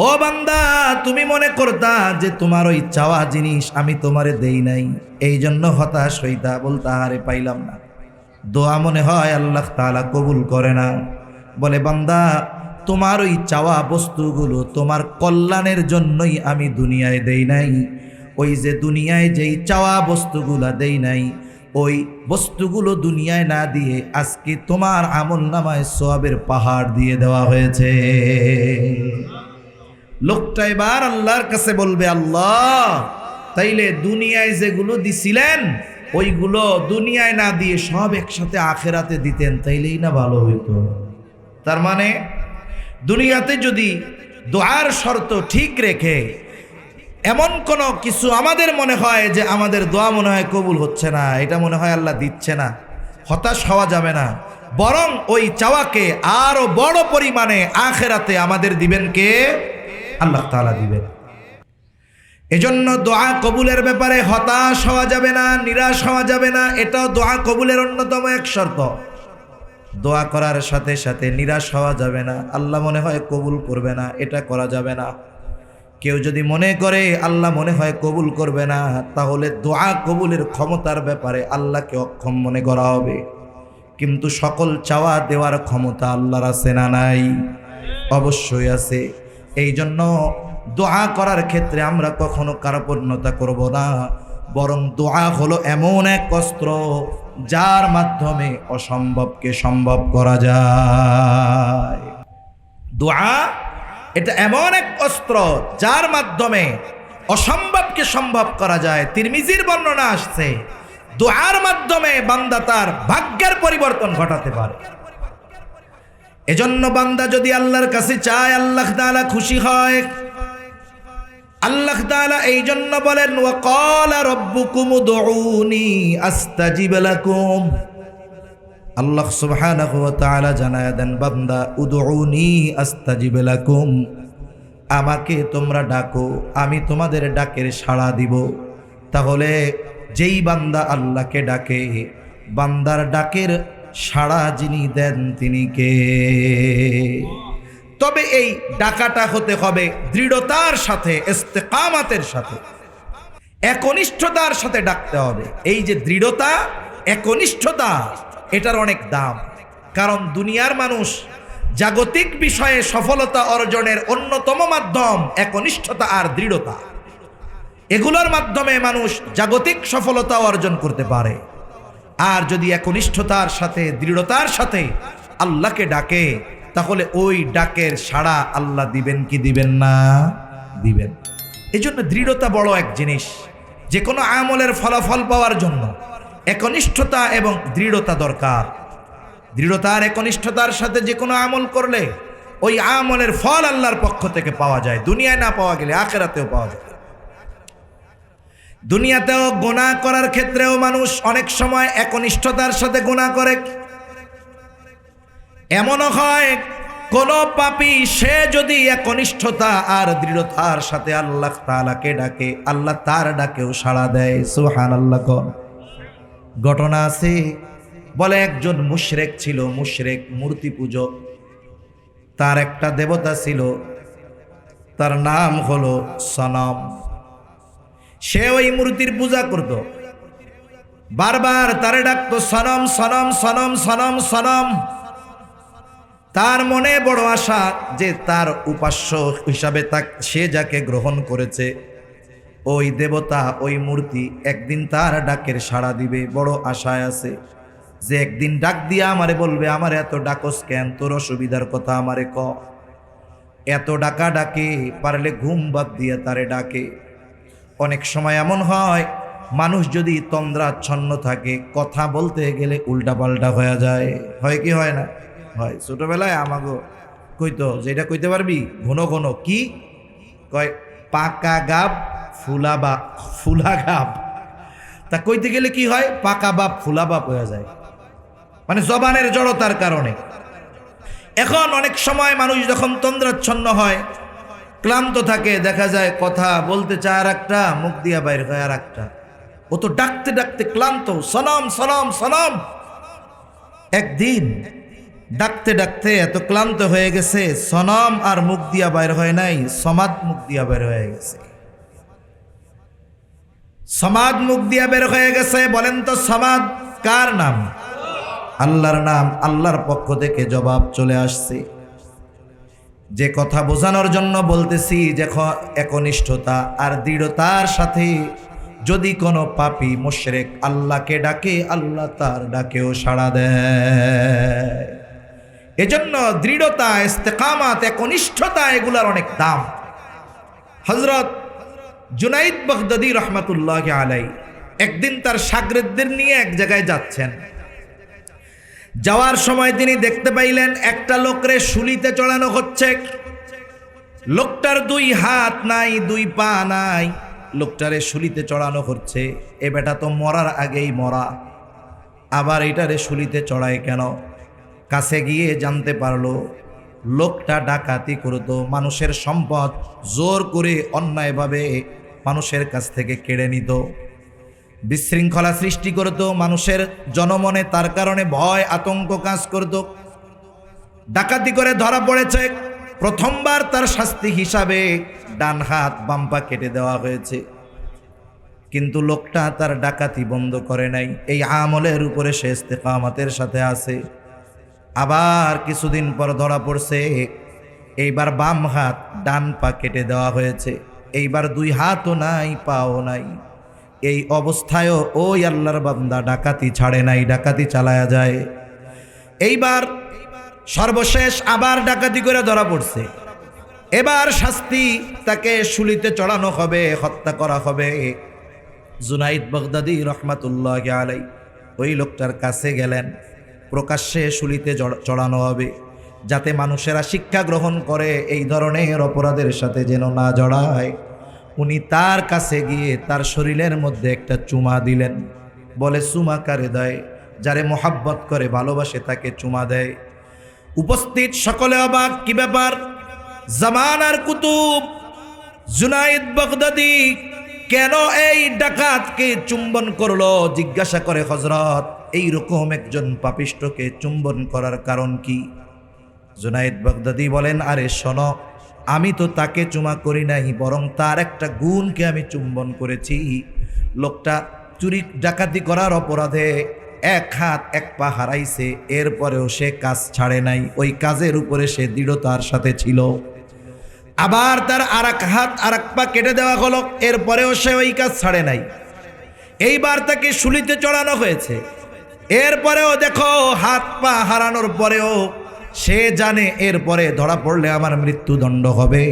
[SPEAKER 1] ও বান্দা তুমি মনে করতা যে তোমার ওই চাওয়া জিনিস আমি তোমারে দেই নাই, এই জন্য হতাশ হইতা, বলতা আরে পাইলাম না। দোয়া মনে হয় আল্লাহ তাআলা কবুল করে না। বলে বান্দা তোমার ওই চাওয়া বস্তুগুলো তোমার কল্যাণের জন্যই আমি দুনিয়ায় দেই নাই। ওই যে দুনিয়ায় যেই চাওয়া বস্তুগুলা দেই নাই, ওই বস্তুগুলো দুনিয়ায় না দিয়ে আজকে তোমার আমলনামায় সওয়াবের পাহাড় দিয়ে দেওয়া হয়েছে। লোকটা এবার আল্লাহর কাছে বলবে, আল্লাহ তাইলে দুনিয়ায় যেগুলো দিছিলেন ওইগুলো দুনিয়ায় না দিয়ে সব একসাথে আখেরাতে দিতেন, তাইলেই না ভালো হইতো। তার মানে দুনিয়াতে যদি দোয়ার শর্ত ঠিক রেখে এমন কোনো কিছু আমাদের মনে হয় যে আমাদের দোয়া মনে হয় কবুল হচ্ছে না, এটা মনে হয় আল্লাহ দিচ্ছে না, হতাশ হওয়া যাবে না। বরং ওই চাওয়াকে আরো বড় পরিমাণে আখেরাতে আমাদের দিবেন কে? আল্লাহ তাআলা দিবেন। এজন্য দোয়া কবুলের ব্যাপারে হতাশ হওয়া যাবে না, নিরাশ হওয়া যাবে না। এটাও দোয়া কবুলের অন্যতম এক শর্ত। দোয়া করার সাথে সাথে নিরাশ হওয়া যাবে না, আল্লাহ মনে হয় কবুল করবে না, এটা করা যাবে না। কেউ যদি মনে করে আল্লাহ মনে হয় কবুল করবে না, তাহলে দোয়া কবুলের ক্ষমতার ব্যাপারে আল্লাহকে অক্ষম মনে করা হবে। কিন্তু সকল চাওয়া দেওয়ার ক্ষমতা আল্লাহর আছে না নাই? অবশ্যই আছে। এই জন্য দোয়া করার ক্ষেত্রে আমরা কখনো কার্পণ্যতা করব না, বরং দোয়া হলো এমন এক অস্ত্র যার মাধ্যমে অসম্ভবকে সম্ভব করা যায়। দোয়া এটা এমন এক অস্ত্র যার মাধ্যমে অসম্ভবকে সম্ভব করা যায়। তিরমিজির বর্ণনা আসছে, দোয়ার মাধ্যমে বান্দা তার ভাগ্যের পরিবর্তন ঘটাতে পারে। এজন্য বান্দা যদি আল্লাহর কাছে চায়, আল্লাহ তাআলা খুশি হয়। আল্লাহ তাআলা এই জন্য বলেন, ওয়া ক্বালা রাব্বুকুম উদউনি আস্তাজিব লাকুম। আল্লাহ সুবহানাহু ওয়া তাআলা জানায় দেন, বান্দা উদউনি আস্তাজিব লাকুম, আমাকে তোমরা ডাকো, আমি তোমাদের ডাকের সাড়া দিব। তাহলে যেই বান্দা আল্লাহকে ডাকে, বান্দার ডাকের সাড়া যিনি দেন তিনি কে? তবে এই ডাকাটা হতে হবে দৃঢ়তার সাথে, ইস্তেকামাতের সাথে, একনিষ্ঠতার সাথে ডাকতে হবে। এই যে দৃঢ়তা, একনিষ্ঠতা, এটার অনেক দাম। কারণ দুনিয়ার মানুষ জাগতিক বিষয়ে সফলতা অর্জনের অন্যতম মাধ্যম একনিষ্ঠতা আর দৃঢ়তা। এগুলোর মাধ্যমে মানুষ জাগতিক সফলতা অর্জন করতে পারে। আর যদি একনিষ্ঠতার সাথে, দৃঢ়তার সাথে আল্লাহকে ডাকে, তাহলে ওই ডাকের সাড়া আল্লাহ দিবেন কি দিবেন না? দিবেন। এই জন্য দৃঢ়তা বড় এক জিনিস। যে কোনো আমলের ফলাফল পাওয়ার জন্য একনিষ্ঠতা এবং দৃঢ়তা দরকার। দৃঢ়তা আর একনিষ্ঠতার সাথে যে কোনো আমল করলে ওই আমলের ফল আল্লাহর পক্ষ থেকে পাওয়া যায়। দুনিয়ায় না পাওয়া গেলে আখিরাতেও পাওয়া যায়। দুনিয়াতেও গুনাহ করার ক্ষেত্রেও মানুষ অনেক সময় একনিষ্ঠতার সাথে গুনাহ করে। এমনও হয় কোন পাপী সে যদি একনিষ্ঠতা আর দৃঢ়তার সাথে আল্লাহ তাআলাকে ডাকে, আল্লাহ তার ডাকেও সাড়া দেয়। সুবহানাল্লাহ। ঘটনা আছে, বলে একজন মুশরিক ছিল, মুশরিক মূর্তি পূজক। তার একটা দেবতা ছিল, তার নাম হলো সনম। সে ওই মূর্তির পূজা করত, বারবার তারে ডাকতো সনম সনম সনম সনম সনম। তার মনে বড় আশা যে তার উপাস্য হিসাবে সে যাকে গ্রহণ করেছে, ওই দেবতা, ওই মূর্তি একদিন তার ডাকের সাড়া দিবে। বড় আশায় আছে যে একদিন ডাক দিয়া আমারে বলবে, আমার এত ডাকস কেন, তোর অসুবিধার কথা আমারে ক। এত ডাকা ডাকে, পারলে ঘুম বাদ দিয়া তারে ডাকে। অনেক সময় এমন হয়, মানুষ যদি তন্দ্রাচ্ছন্ন থাকে, কথা বলতে গেলে উল্টাপাল্টা হয়ে যায়। হয় কি হয় না? হয়। ছোটবেলায় আমাকে কইতো, যেটা কইতে পারবি ঘন ঘন, কি কয়? পাকা গাব ফুলা বা ফুলা গাব। তা কইতে গেলে কি হয়? পাকা বাপ ফুলা বাপ হয়ে যায়, মানে জবানের জড়তার কারণে। এখন অনেক সময় মানুষ যখন তন্দ্রাচ্ছন্ন হয়, ক্লান্ত থাকে, দেখা যায় কথা বলতে চায় আর একটা, মুখ দিয়া বাইর হয় আর একটা। ও তো ডাকতে ডাকতে ক্লান্ত, সনম সনম সনম। একদিন ডাকতে ডাকতে এত ক্লান্ত হয়ে গেছে, সনম আর মুখ দিয়া বাইর হয় নাই, সমাদ মুখ দিয়া বের হয়ে গেছে। সমাদ মুখ দিয়া বের হয়ে গেছে। বলেন তো সমাদ কার নাম? আল্লাহর নাম। আল্লাহর পক্ষ থেকে জবাব চলে আসছে। যে কথা বোঝানোর জন্য বলতেছি, যে একনিষ্ঠতা আর দৃঢ়তার সাথে যদি কোনো পাপী মুশরিক আল্লাহকে ডাকে, আল্লাহ তার ডাকেও সাড়া দেয়। এজন্য দৃঢ়তা, ইস্তেকামাত, একনিষ্ঠতা এগুলার অনেক দাম। হযরত জুনাইদ বাগদাদী রহমাতুল্লাহি আলাইহি একদিন তার শাগরেদদের নিয়ে এক জায়গায় যাচ্ছেন। যাওয়ার সময় তিনি দেখতে পাইলেন একটা লোকরে শুলিতে চড়ানো হচ্ছে। লোকটার 2 হাত নাই, 2 পা নাই, লোকটারে শুলিতে চড়ানো হচ্ছে। এ বেটা তো মরার আগেই মরা, আবার এটারে শুলিতে চড়ায় কেন? কাছে গিয়ে জানতে পারলো লোকটা ডাকাতি করতো, মানুষের সম্পদ জোর করে অন্যায়ভাবে মানুষের কাছ থেকে কেড়ে নিত, বিশৃঙ্খলা সৃষ্টি করত, মানুষের জনমনে তার কারণে ভয় আতঙ্ক কাজ করত। ডাকাতি করে ধরা পড়েছে। প্রথমবার তার শাস্তি হিসাবে ডান হাত বাম পা কেটে দেওয়া হয়েছে। কিন্তু লোকটা তার ডাকাতি বন্ধ করে নাই, এই আমলের উপরে সে ইস্তেকামাতের সাথে আছে। আবার কিছুদিন পর ধরা পড়ছে, এইবার বাম হাত ডান পা কেটে দেওয়া হয়েছে। এইবার 2 হাতও নাই, পাও নাই। এই অবস্থায়ও ওই আল্লাহর বান্দা ডাকাতি ছাড়ে নাই, ডাকাতি চালায়া যায়। এইবার সর্বশেষ আবার ডাকাতি করে ধরা পড়ছে। এবার শাস্তি, তাকে শুলিতে চড়ানো হবে, হত্যা করা হবে। জুনাইদ বাগদাদী রহমাতুল্লাহি আলাইহি ওই লোকটার কাছে গেলেন, প্রকাশ্যে শুলিতে চড়ানো হবে, যাতে মানুষেরা শিক্ষা গ্রহণ করে এই ধরনের অপরাধের সাথে যেন না জড়ায়। উনি তার কাছে গিয়ে তার শরীরের মধ্যে একটা চুমা দিলেন। বলে চুমা কারে দেয়? যারে মোহাব্বত করে, ভালোবাসে, তাকে চুমা দেয়। উপস্থিত সকলে অবাক, কি ব্যাপার? জামানার কুতুব জুনাইদ বাগদাদী কেন এই ডাকাতকে চুম্বন করলো? জিজ্ঞাসা করে হযরত, এইরকম একজন পাপিষ্ঠকে চুম্বন করার কারণ কি? জুনাইদ বাগদাদী বলেন, আরে শোনো, আমি তো তাকে চুমা করি নাই, বরং তার একটা গুণকে আমি চুম্বন করেছি। লোকটা চুরি ডাকাতি করার অপরাধে 1 হাত 1 পা হারাইছে, এরপরেও সে কাজ ছাড়ে নাই, ওই কাজের উপরে সে দৃঢ়তার সাথে ছিল। আবার তার 1 হাত 1 পা কেটে দেওয়া হলো, এরপরেও সে ওই কাজ ছাড়ে নাই। এইবার তাকে শুলিতে চড়ানো হয়েছে, এরপরেও দেখো হাত পা হারানোর পরেও সে জানে এরপরে ধরা পড়লে আমার মৃত্যুদণ্ড হবে,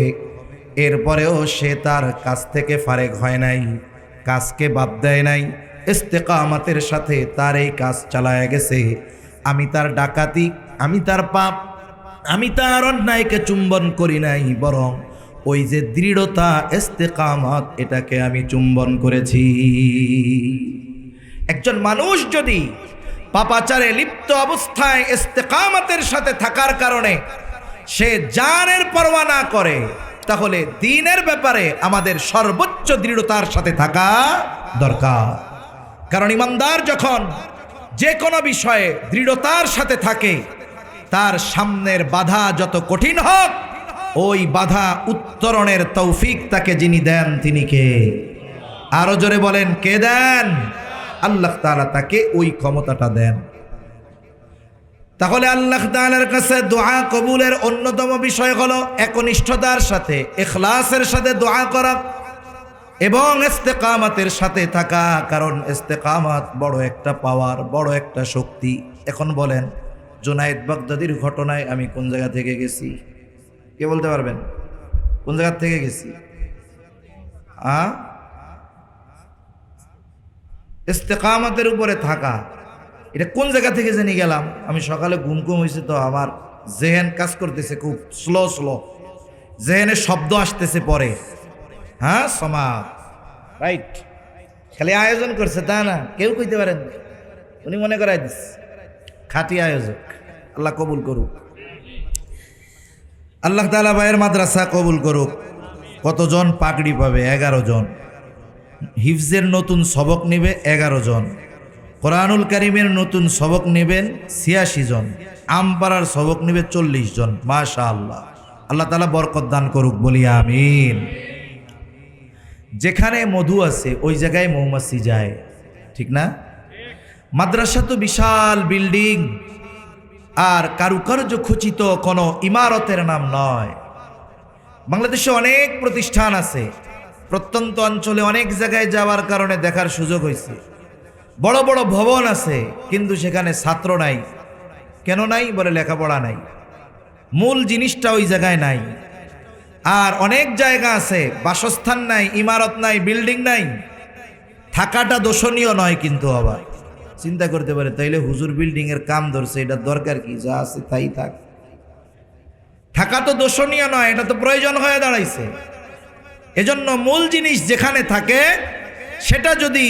[SPEAKER 1] এরপরেও সে তার কাজ থেকে ফারেক হয় নাই, কাজকে বাদ দেয় নাই, ইস্তেকামাতের সাথে তার এই কাজ চালায়া গেছে। আমি তার ডাকাতি, আমি তার পাপ, আমি তার অন্যায়কে চুম্বন করি নাই, বরং ওই যে দৃঢ়তা, ইস্তেকামাত, এটাকে আমি চুম্বন করেছি। একজন মানুষ যদি পাপাচারে লিপ্ত অবস্থায় ইস্তেকামাতের সাথে থাকার কারণে সে জানের পরোয়া না করে, তাহলে দ্বীনের ব্যাপারে আমাদের সর্বোচ্চ দৃঢ়তার সাথে থাকা দরকার। কারণ ইমানদার যখন যে কোনো বিষয়ে দৃঢ়তার সাথে থাকে, তার সামনের বাধা যত কঠিন হোক, ওই বাধা উত্তরণের তৌফিক তাকে যিনি দেন, তিনি কে? আরো জোরে বলেন, কে দেন? আল্লাহ তাআলা তাকে ওই ক্ষমতাটা দেন। তাহলে আল্লাহ তাআলার কাছে দোয়া কবুলের অন্যতম বিষয় হলো একনিষ্ঠতার সাথে, ইখলাসের সাথে দোয়া করা এবং ইস্তেকামাতের সাথে থাকা। কারণ ইস্তেকামাত বড় একটা পাওয়ার, বড় একটা শক্তি। এখন বলেন, জুনাইদ বাগদাদীর ঘটনায় আমি কোন জায়গা থেকে গেছি? কে বলতে পারবেন কোন জায়গা থেকে গেছি? ইস্তেকামাতের উপরে থাকা, এটা কোন জায়গা থেকে জেনে গেলাম? আমি সকালে ঘুম হয়েছে, তো আমার জেহেন কাজ করতেছে খুব স্লো, জেহেনে শব্দ আসতেছে পরে। হ্যাঁ, সমাজ, রাইট। খালি আয়োজন করছে তা না, কেউ কইতে পারেন, উনি মনে করাই দিচ্ছে খাঁটি আয়োজক। আল্লাহ কবুল করুক, আল্লাহ তাআলা ভাইয়ের মাদ্রাসা কবুল করুক। কতজন পাগড়ি পাবে? 11 জন। হিফজের নতুন সবক নিবে 11 জন। কোরআনুল কারীমের নতুন সবক নেবেন ৮৬ জন, আমপাড়ার সবক নেবে ৪০ জন। মাশাআল্লাহ, আল্লাহ তাআলা বরকত দান করুক, বলি আমিন। যেখানে মধু আছে ওই জায়গায় মৌমাছি যায়, ঠিক না? মাদ্রাসা তো বিশাল বিল্ডিং আর কারুকার্য খচিত কোনো ইমারতের নাম নয়। বাংলাদেশে অনেক প্রতিষ্ঠান আছে, প্রত্যন্ত অঞ্চলে অনেক জায়গায় যাওয়ার কারণে দেখার সুযোগ হয়েছে। বড় বড় ভবন আছে, কিন্তু সেখানে ছাত্র নাই। কেন নাই? বলে লেখাপড়া নাই, মূল জিনিসটা ওই জায়গায় নাই। আর অনেক জায়গা আছে বাসস্থান নাই, ইমারত নাই, বিল্ডিং নাই। থাকাটা দোষণীয় নয়, কিন্তু আবার চিন্তা করতে পারে তাইলে হুজুর বিল্ডিং এর কাম ধরছে, এটা দরকার কি? যা আছে তাই থাক। থাকা তো দোষণীয় নয়, এটা তো প্রয়োজন হয়ে দাঁড়াইছে। এজন্য মূল জিনিস যেখানে থাকে সেটা যদি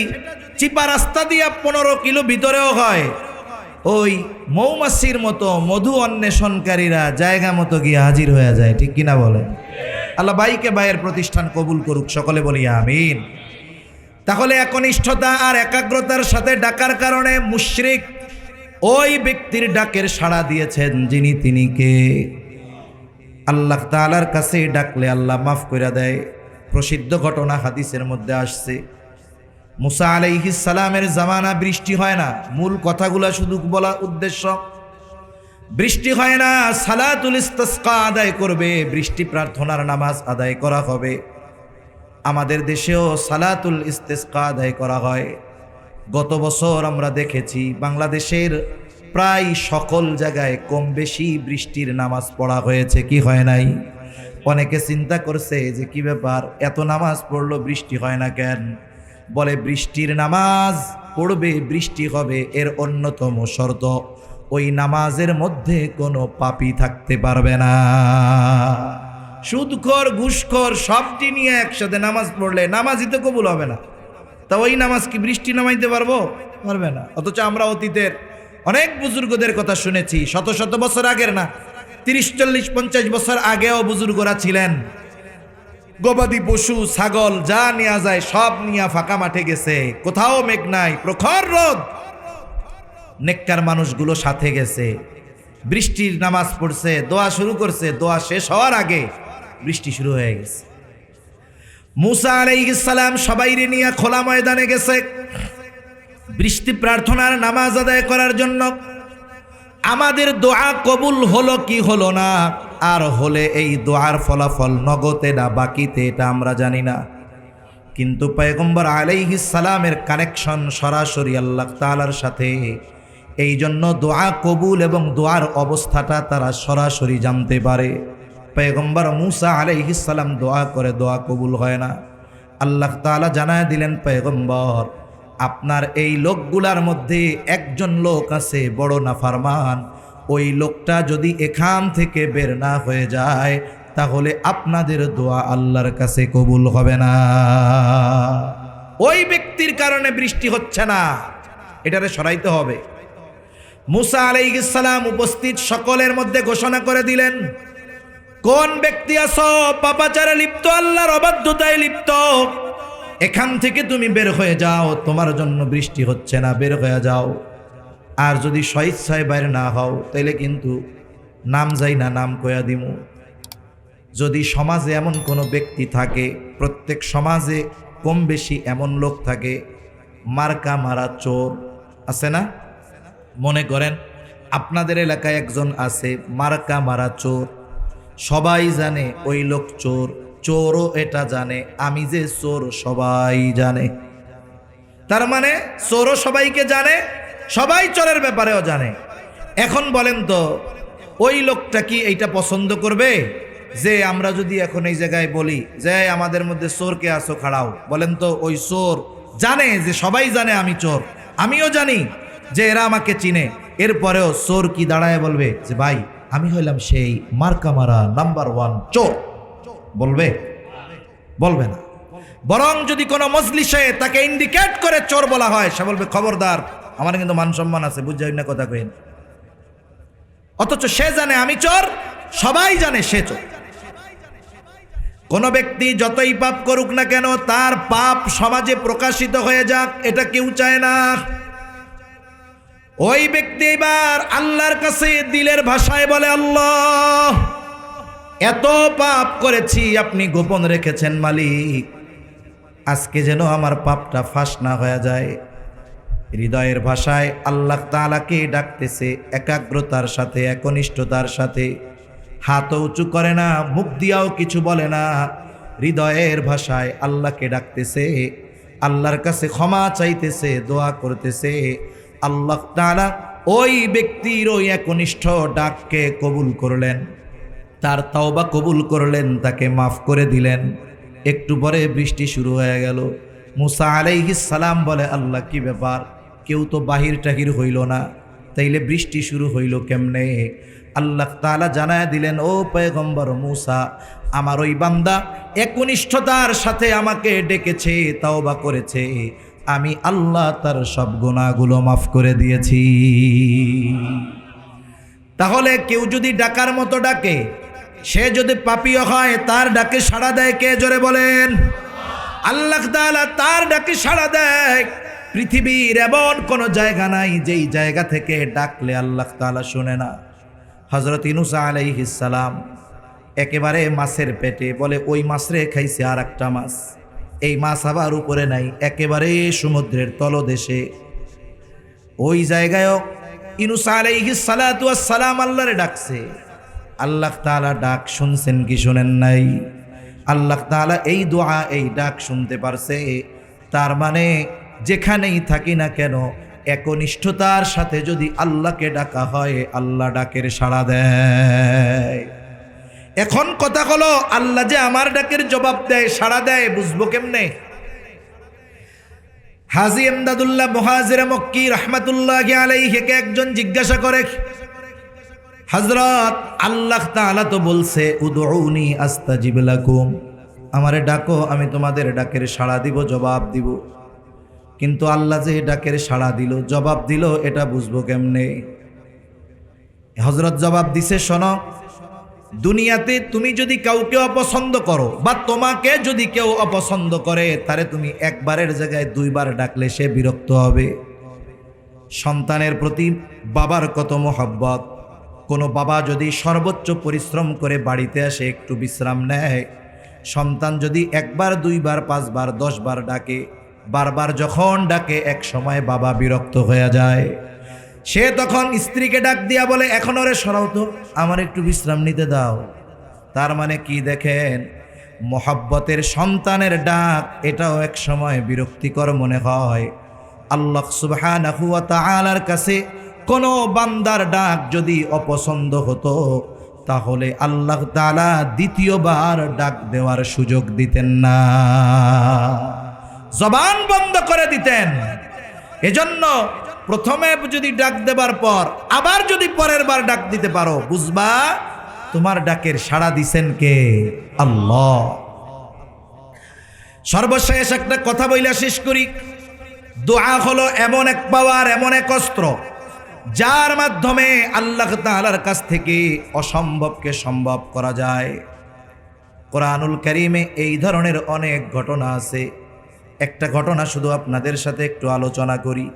[SPEAKER 1] চিপা রাস্তা দিয়া 15 কিলো ভিতরেও হয়, ওই মৌমাছির মতো মধু অন্বেষণকারীরা জায়গা মতো গিয়ে হাজির হয়ে যায়, ঠিক কিনা বলেন? আল্লাহ বাইকে বাইয়ের প্রতিষ্ঠান কবুল করুক, সকলে বলি আমিন। তাহলে একনিষ্ঠতা আর একাগ্রতার সাথে ডাকার কারণে মুশরিক ওই ব্যক্তির ডাকের সাড়া দিয়েছেন যিনি তিনি কে? আল্লাহ তাআলার কাছে ডাকলে আল্লাহ মাফ করে দেয়। প্রসিদ্ধ ঘটনা হাদিসের মধ্যে আসছে, মুসা আলাইহিস সালামের জামানা বৃষ্টি হয় না। মূল কথাগুলো শুধু বলা উদ্দেশ্য, বৃষ্টি হয় না, সালাতুল ইস্তিসকা আদায় করবে, বৃষ্টি প্রার্থনার নামাজ আদায় করা হবে। আমাদের দেশেও সালাতুল ইস্তিসকা আদায় করা হয়। গত বছর আমরা দেখেছি বাংলাদেশের প্রায় সকল জায়গায় কম বেশি বৃষ্টির নামাজ পড়া হয়েছে, কি হয় নাই? অনেকে চিন্তা করছে যে কি ব্যাপার, এত নামাজ পড়লো বৃষ্টি হয় না কেন? বলে বৃষ্টির নামাজ পড়বে, বৃষ্টি হবে, এর অন্যতম শর্ত ওই নামাজের মধ্যে কোনো পাপী থাকতে পারবে না। সুদখোর, ঘুষখোর সবটি নিয়ে একসাথে নামাজ পড়লে নামাজই তো কবুল হবে না। তা ওই নামাজ কি বৃষ্টি নামাইতে পারবো? পারবে না। অথচ আমরা অতীতের অনেক বুজুর্গদের কথা শুনেছি, শত শত বছর আগের না, 30, 40, 50 বছর আগেও বুজুর্গরা ছিলেন। গবাদি পশু, ছাগল যা নেওয়া যায় সব নিয়ে ফাঁকা মাঠে গেছে, কোথাও মেঘ নাই, প্রখর রোদ, নেককার মানুষগুলো সাথে গেছে, বৃষ্টির নামাজ পড়ছে, দোয়া শুরু করছে, দোয়া শেষ হওয়ার আগে বৃষ্টি শুরু হয়ে গেছে। মুসা আলাইহিস সালাম সবাইরে নিয়ে খোলা ময়দানে গেছে বৃষ্টি প্রার্থনার নামাজ আদায় করার জন্য। আমাদের দোয়া কবুল হলো কি হলো না, আর হলে এই দোয়ার ফলাফল নগদে না বাকিতে, এটা আমরা জানি না। কিন্তু পয়গম্বর আলাইহিস সালামের কানেকশন সরাসরি আল্লাহ তাআলার সাথে, এই জন্য দোয়া কবুল এবং দোয়ার অবস্থাটা তারা সরাসরি জানতে পারে। পয়গম্বর মুসা আলাইহিস সালাম দোয়া করে, দোয়া কবুল হয় না। আল্লাহ তাআলা জানায় দিলেন, পয়গম্বর আপনার এই লোকগুলার মধ্যে একজন লোক আছে বড় নাফরমান, ওই লোকটা যদি এখান থেকে বের না হয়ে যায় তাহলে আপনাদের দোয়া আল্লাহর কাছে কবুল হবে না। ওই ব্যক্তির কারণে বৃষ্টি হচ্ছে না, এটারে সরাইতে হবে। মুসা আলাইহিস সালাম উপস্থিত সকলের মধ্যে ঘোষণা করে দিলেন, কোন ব্যক্তি আছো পাপাচারে লিপ্ত, আল্লাহর অবাধ্যতায় লিপ্ত, এখান থেকে তুমি বের হয়ে যাও, তোমার জন্য বৃষ্টি হচ্ছে না, বের হয়ে যাও। আর যদি স্বেচ্ছায় বাইরে না হও তাইলে কিন্তু নাম যাই না, নাম কয়া দিমু। যদি সমাজে এমন কোনো ব্যক্তি থাকে, প্রত্যেক সমাজে কম বেশি এমন লোক থাকে, মার্কা মারা চোর আছে না? মনে করেন আপনাদের এলাকায় একজন আছে মার্কা মারা চোর, সবাই জানে ওই লোক চোর, চোরও এটা জানে আমি যে চোর সবাই জানে। তার মানে চোরও সবাইকে জানে, সবাই চোরের ব্যাপারেও জানে। এখন বলেন তো ওই লোকটা কি এইটা পছন্দ করবে যে আমরা যদি এখন এই জায়গায় বলি যে আমাদের মধ্যে চোরকে আসো খাড়াও? বলেন তো ওই চোর জানে যে সবাই জানে আমি চোর, আমিও জানি যে এরা আমাকে চিনে, এরপরেও চোর কি দাঁড়ায় বলবে যে ভাই আমি হইলাম সেই মার্কা মারা নাম্বার 1 চোর? বলবে? বলবে না। বরং যদি কোনো মজলিসে তাকে ইন্ডিকেট করে চোর বলা হয়, সে বলবে খবরদার, আমার কিন্তু মান সম্মান আছে, বুঝাই না কথা কইন। অথচ সে জানে আমি চোর, সবাই জানে সে চোর। কোন ব্যক্তি যতই পাপ করুক না কেন তার পাপ সমাজে প্রকাশিত হয়ে যাক, এটা কেউ চায় না। ওই ব্যক্তি এবার আল্লাহর কাছে দিলের ভাষায় বলে, আল্লাহ, এত পাপ করেছি, আপনি গোপন রেখেছেন মালিক, আজকে যেন আমার পাপটা ফাঁস না হয়ে যায়। হৃদয়ের ভাষায় আল্লাহ তাআলাকে ডাকতেছে একাগ্রতার সাথে, একনিষ্ঠতার সাথে। হাত উঁচু করে না, মুখ দিয়াও কিছু বলে না, হৃদয়ের ভাষায় আল্লাহকে ডাকতেছে, আল্লাহর কাছে ক্ষমা চাইতেছে, দোয়া করতেছে। আল্লাহ তাআলা ওই ব্যক্তির ওই একনিষ্ঠ ডাককে কবুল করলেন, তার তওবা কবুল করলেন, তাকে মাফ করে দিলেন। একটু পরে বৃষ্টি শুরু হয়ে গেল। মুসা আলাইহিস সালাম বলে, আল্লাহ, কি ব্যাপার, কেউ তো বাহির টাহির হইল না, তাইলে বৃষ্টি শুরু হইল কেমনে? আল্লাহ তাআলা জানায় দিলেন, ও পয়গম্বর মুসা, আমার ওই বান্দা একনিষ্ঠতার সাথে আমাকে ডেকেছে, তওবা করেছে, আমি আল্লাহ তার সব গুনাহগুলো মাফ করে দিয়েছি। তাহলে কেউ যদি ডাকার মতো ডাকে, সে যদি পাপীও হয়, তার ডাকে সাড়া দেয় কে? জোরে বলেন। আল্লাহ তাআলা তার ডাকে সাড়া দেয়। পৃথিবীর এমন কোনো জায়গা নাই যেই জায়গা থেকে ডাকলে আল্লাহ তাআলা শুনে না। হযরত ইউনূস আলাইহিস সালাম একেবারে মাছের পেটে, বলে ওই মাছরে খাইছে আর একটা মাছ, এই মাছ আবার উপরে নাই, একেবারে সমুদ্রের তলদেশে। ওই জায়গায়ও ইউনূস আলাইহিস সালাতু ওয়াস সালাম আল্লাহরে ডাকছে। আল্লাহ তাআলা ডাক শুনছেন কি শুনেন নাই? আল্লাহ তাআলা এই দোয়া, এই ডাক শুনতে পারছে। তার মানে যেখানেই থাকি না কেন, একনিষ্ঠতার সাথে যদি আল্লাহকে ডাকা হয়, আল্লাহ ডাকের সাড়া দেয়। এখন কথা হলো, আল্লাহ যে আমার ডাকের জবাব দেয়, সাড়া দেয়, বুঝবো কেমনে? হাজী ইমদাদুল্লাহ মুহাজিরে মক্কি রাহমাতুল্লাহি আলাইহিকে একজন জিজ্ঞাসা করে, হযরত, আল্লাহ তাআলা তো বলছে উদউনি আস্তাজিব লাকুম, আমারে ডাকো, আমি তোমাদের ডাকের সাড়া দিব, জবাব দিব। কিন্তু আল্লাহ যে ডাকের সাড়া দিল, জবাব দিল, এটা বুঝবো কেমনে? হযরত জবাব দিছে, শোনো, দুনিয়াতে তুমি যদি কাউকে অপছন্দ করো, বা তোমাকে যদি কেউ অপছন্দ করে, তারে তুমি একবারের জায়গায় দুইবার ডাকলে সে বিরক্ত হবে। সন্তানের প্রতি বাবার কত মহব্বত। কোনো বাবা যদি সর্বোচ্চ পরিশ্রম করে বাড়িতে আসে, একটু বিশ্রাম নেয়, সন্তান যদি একবার, দুইবার, পাঁচবার, 10 বার ডাকে, বারবার যখন ডাকে, এক সময় বাবা বিরক্ত হয়ে যায়। সে তখন স্ত্রীকে ডাক দিয়া বলে, এখন ওরে সরাও তো, আমার একটু বিশ্রাম নিতে দাও। তার মানে কি দেখেন, মহব্বতের সন্তানের ডাক, এটাও এক সময় বিরক্তিকর মনে হয়। আল্লাহ সুবহানাহু ওয়া তাআলার কাছে কোনো বান্দার ডাক যদি অপছন্দ হতো, তাহলে আল্লাহ তাআলা দ্বিতীয়বার ডাক দেওয়ার সুযোগ দিতেন না, জবান বন্ধ করে দিতেন। এজন্য প্রথমে যদি ডাক দেবার পর আবার যদি পরের বার ডাক দিতে পারো, বুঝবা তোমার ডাকের সাড়া দিছেন কে? আল্লাহ। সর্বশেষ একটা কথা বইলা শেষ করি। দোয়া হলো এমন এক পাওয়ার, এমন এক অস্ত্র, যার মাধ্যমে আল্লাহ তাআলার কাছ থেকে অসম্ভবকে সম্ভব করা যায়। কোরআনুল কারীমে এই ধরনের অনেক ঘটনা আছে। একটা ঘটনা শুধু আপনাদের সাথে একটু আলোচনা করি।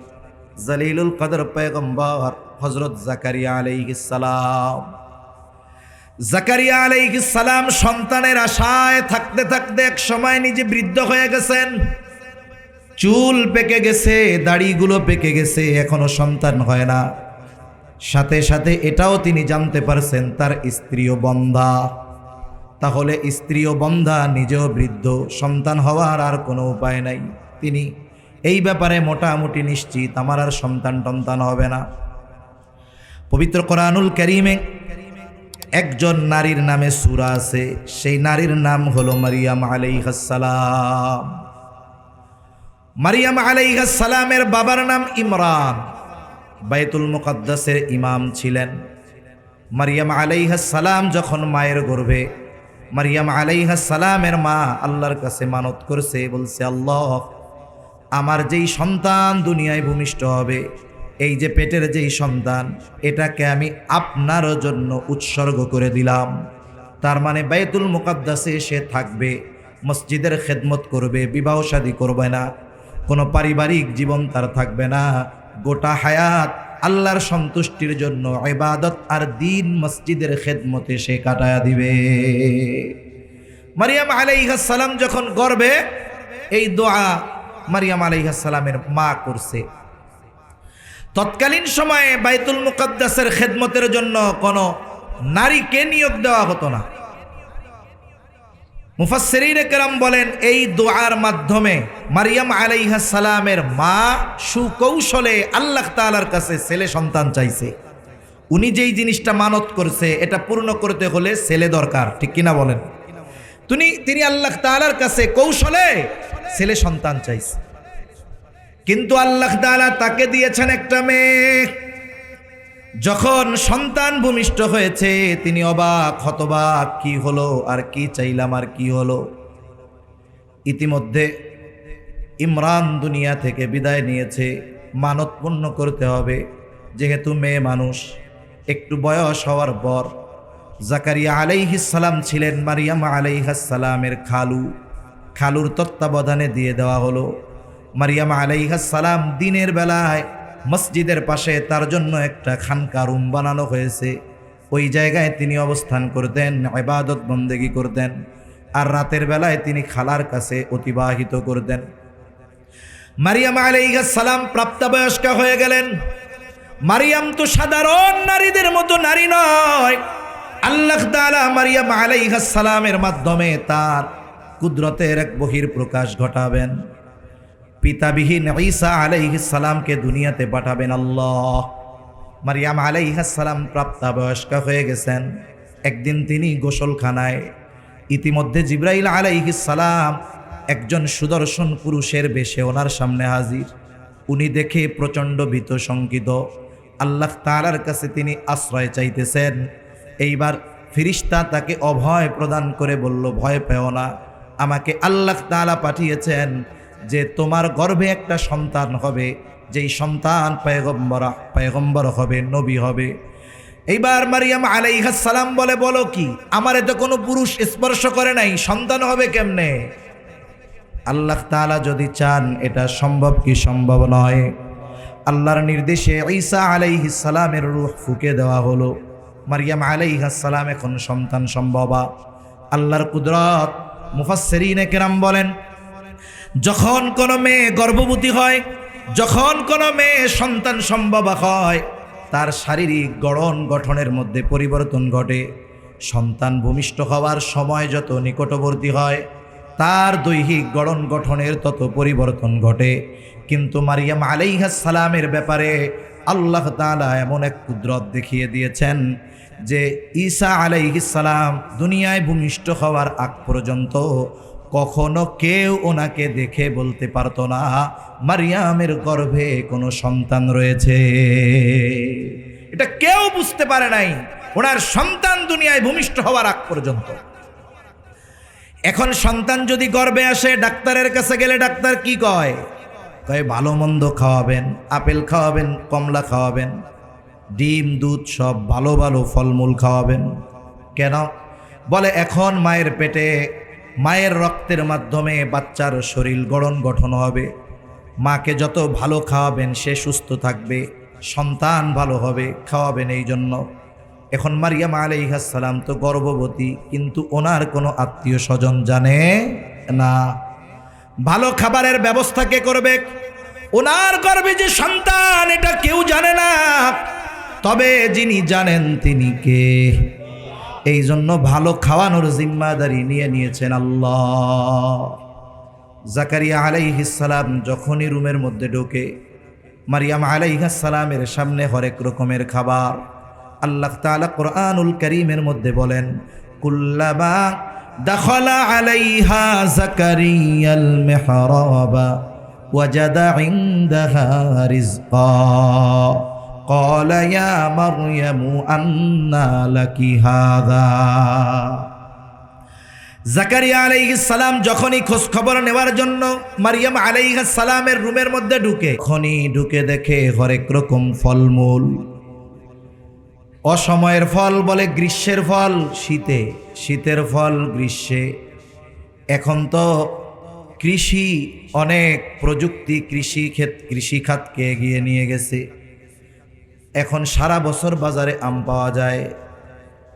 [SPEAKER 1] জলিলুল কদর পয়গম্বর হযরত জাকারিয়া আলাইহিস সালাম, জাকারিয়া আলাইহিস সালাম সন্তানের আশায় থাকতে থাকতে এক সময় নিজে বৃদ্ধ হয়ে গেছেন। চুল পেকে গেছে, দাড়িগুলো পেকে গেছে, এখনো সন্তান হয় না। সাথে সাথে এটাও তিনি জানতে পারছেন তার স্ত্রীও বন্ধা। তাহলে স্ত্রীও বন্ধা, নিজেও বৃদ্ধ, সন্তান হওয়ার আর কোনো উপায় নাই। তিনি এই ব্যাপারে মোটামুটি নিশ্চিত, আমার আর সন্তান টন্তান হবে না। পবিত্র কোরআনুল কারীমে একজন নারীর নামে সূরা আছে, সেই নারীর নাম হলো মারিয়াম আলাইহাস সালাম। মারিয়াম আলাইহাস সালামের বাবার নাম ইমরান, বাইতুল মুকাদ্দাসের ইমাম ছিলেন। মারিয়াম আলাইহাস সালাম যখন মায়ের গর্ভে, মারিয়াম আলাইহাস সালামের মা আল্লাহর কাছে মানত করছে, বলছে, আল্লাহ, আমার যেই সন্তান দুনিয়ায় ভূমিষ্ঠ হবে, এই যে পেটের যেই সন্তান, এটাকে আমি আপনার জন্য উৎসর্গ করে দিলাম। তার মানে বাইতুল মুকাদ্দাসে সে থাকবে, মসজিদের খেদমত করবে, বিবাহ শাদী করবে না, কোনো পারিবারিক জীবন তার থাকবে না। গোটা হায়াত আল্লাহর সন্তুষ্টির জন্য ইবাদত আর দিন মসজিদের খেদমতে সে কাটায়া দিবে। মারিয়াম আলাইহিস সালাম যখন গর্ভে, এই দোয়া মারিয়াম আলাইহিস সালামের মা করছে। তৎকালীন সময়ে বাইতুল মুকাদ্দাসের খেদমতের জন্য কোনো নারীকে নিয়োগ দেওয়া হতো না। মুফাসসিরিনে কেরাম বলেন এই দোয়ার মাধ্যমে মারিয়াম আলাইহিস সালামের মা সুকৌশলে আল্লাহ তাআলার কাছে ছেলে সন্তান চাইছে। উনি যেই জিনিসটা মানত করছে এটা পূর্ণ করতে হলে ছেলে দরকার, ঠিক কিনা বলেন? তিনি আল্লাহ তাআলার কাছে কৌশলে ছেলে সন্তান চাইছে, কিন্তু আল্লাহ তাআলা তাকে দিয়েছেন একটা মেয়ে। যখন সন্তান ভূমিষ্ঠ হয়েছে তিনি অবাক হতবাক, কি হলো, আর কি চাইলাম আর কি হলো। ইতিমধ্যে ইমরান দুনিয়া থেকে বিদায় নিয়েছে, মানত পূর্ণ করতে হবে। যেহেতু মেয়ে মানুষ, একটু বয়স হওয়ার পর জাকারিয়া আলাইহিস সালাম ছিলেন মারিয়াম আলাইহিস সালামের খালুর তত্ত্বাবধানে দিয়ে দেওয়া হলো। মারিয়াম আলাইহিস সালাম দিনের বেলায় মসজিদের পাশে তার জন্য একটা খানকা রুম বানানো হয়েছে, ওই জায়গায় তিনি অবস্থান করতেন, ইবাদত বন্দেগী করতেন, আর রাতের বেলায় তিনি খালার কাছে অতিবাহিত করতেন। মারিয়াম আলাইহিস সালাম প্রাপ্তবয়স্কা হয়ে গেলেন। মারিয়াম তো সাধারণ নারীদের মতো নারী নয়। আল্লাহ তাআলা মারিয়াম আলাইহিস সালামের মাধ্যমে তার কুদরতের এক বহির প্রকাশ ঘটাবেন। পিতাবিহীন ঈসা আলাইহিস সালামকে দুনিয়াতে পাঠাবেন আল্লাহ। মারিয়াম আলাইহিস সালাম প্রাপ্তবয়স্কা হয়ে গেছেন। একদিন তিনি গোসলখানায়, ইতিমধ্যে জিবরাইল আলাইহিস সালাম একজন সুদর্শন পুরুষের বেশে ওনার সামনে হাজির। উনি দেখে প্রচণ্ড ভীত শঙ্কিত, আল্লাহ তাআলার কাছে তিনি আশ্রয় চাইতেছেন। এইবার ফেরেশতা তাকে অভয় প্রদান করে বলল, ভয় পেও না, আমাকে আল্লাহ তাআলা পাঠিয়েছেন যে তোমার গর্ভে একটা সন্তান হবে, যেই সন্তান পয়গম্বর হবে, নবী হবে। এইবার মারিয়াম আলাইহিস সালাম বলে, বলো কি, আমারে তো কোনো পুরুষ স্পর্শ করে নাই, সন্তান হবে কেমনে? আল্লাহ তাআলা যদি চান এটা সম্ভব কি সম্ভব নয়। আল্লাহর নির্দেশে ঈসা আলাইহিস সালামের রূহ ফুঁকে দেওয়া হলো। মারিয়াম আলাইহিস সালাম এখন সন্তান সম্ভবা। আল্লাহর কুদরত। মুফাসসিরিনে কেরাম বলেন, যখন কোনো মেয়ে গর্ভবতী হয়, যখন কোনো মেয়ে সন্তান সম্ভব হয়, তার শারীরিক গঠনের মধ্যে পরিবর্তন ঘটে। সন্তান ভূমিষ্ঠ হওয়ার সময় যত নিকটবর্তী হয় তার দৈহিক গঠনের তত পরিবর্তন ঘটে। কিন্তু মারিয়াম আলাইহিস সালামের ব্যাপারে আল্লাহ তাআলা এমন এক কুদরত দেখিয়ে দিয়েছেন যে ঈসা আলাইহিস সালাম দুনিয়ায় ভূমিষ্ঠ হওয়ার আগ পর্যন্ত কখনো কেউ ওনাকে দেখে বলতে পারতো না মারিয়ামের গর্ভে কোনো সন্তান রয়েছে। এটা কেউ বুঝতে পারে নাই ওনার সন্তান দুনিয়ায় ভূমিষ্ঠ হওয়ার আগ পর্যন্ত। এখন সন্তান যদি গর্ভে আসে, ডাক্তারের কাছে গেলে ডাক্তার কি কয়? ভালো মন্দ খাওয়াবেন, আপেল খাওয়াবেন, কমলা খাওয়াবেন, ডিম দুধ সব ভালো ভালো ফলমূল খাওয়াবেন। কেন? বলে এখন মায়ের পেটে মায়ের রক্তের মাধ্যমে বাচ্চার শরীর গঠন হবে। মাকে যত ভালো খাওয়াবেন সে সুস্থ থাকবে, সন্তান ভালো হবে, খাওয়াবেন এই জন্য। এখন মারিয়াম আলাইহিস সালাম তো গর্ভবতী, কিন্তু ওনার কোনো আত্মীয় স্বজন জানে না। ভালো খাবারের ব্যবস্থা কে করবে? ওনার গর্ভে যে সন্তান এটা কেউ জানে না, তবে যিনি জানেন তিনি কে? এই জন্য ভালো খাওয়ানোর জিম্মাদারি নিয়েছেন আল্লাহ। জাকারিয়া আলাইহিস সালাম যখনই রুমের মধ্যে ঢোকে, মারিয়াম আলাইহিস সালামের সামনে হরেক রকমের খাবার। আল্লাহ তাআলা কোরআনুল কারীমের মধ্যে বলেন, কুল্লামা দাখালা আলাইহা জাকারিয়াল মিহরাবা ওয়াজাদা ইনদাহা রিজকা ক্বালা ইয়া মারইয়ামু আন্না লাকি হাযা। জাকারিয়া আলাইহিস সালাম যখনই খোঁজ খবর নেওয়ার জন্য মারিয়াম আলাইহিস সালামের রুমের মধ্যে ঢুকে দেখে হরেক রকম ফলমূল। অসময়ের ফল বলে গ্রীষ্মের ফল শীতে, শীতের ফল গ্রীষ্মে। এখন তো কৃষি অনেক প্রযুক্তি কৃষি খাতকে এগিয়ে নিয়ে গেছে। এখন সারা বছর বাজারে আম পাওয়া যায়,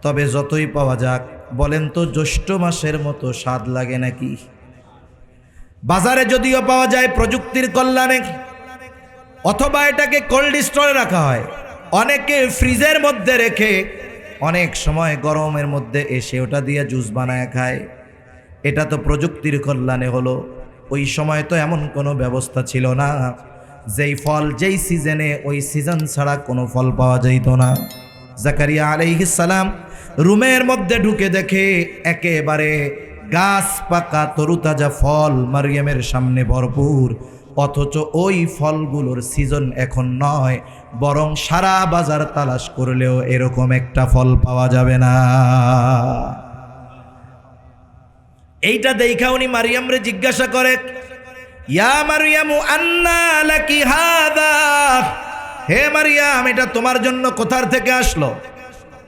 [SPEAKER 1] তবে যতই পাওয়া যাক বলেন তো জ্যৈষ্ঠ মাসের মতো স্বাদ লাগে নাকি? বাজারে যদিও পাওয়া যায় প্রযুক্তির কল্যাণে, অথবা এটাকে কোল্ড স্টোরে রাখা হয়, অনেকে ফ্রিজের মধ্যে রেখে অনেক সময় গরমের মধ্যে এসে ওটা দিয়ে জুস বানায় খায়। এটা তো প্রযুক্তির কল্যাণে হলো। ওই সময় তো এমন কোনো ব্যবস্থা ছিল না, যেই ফল যেই সিজনে ওই সিজন ছাড়া কোনো ফল পাওয়া যেত না। জাকারিয়া আলাইহিস সালাম রুমের মধ্যে ঢুকে দেখে একেবারে গাছ পাকা তরুতাজা ফল মারিয়ামের সামনে ভরপুর, অথচ ওই ফলগুলোর সিজন এখন নয়, বরং সারা বাজার তালাশ করলেও এরকম একটা ফল পাওয়া যাবে না। এইটা দেখা উনি মারিয়ামরে জিজ্ঞাসা করে, ইয়া মারিয়ামু আন্না লাকি হাদা, হে মারিয়াম এটা তোমার জন্য কোথার থেকে আসলো,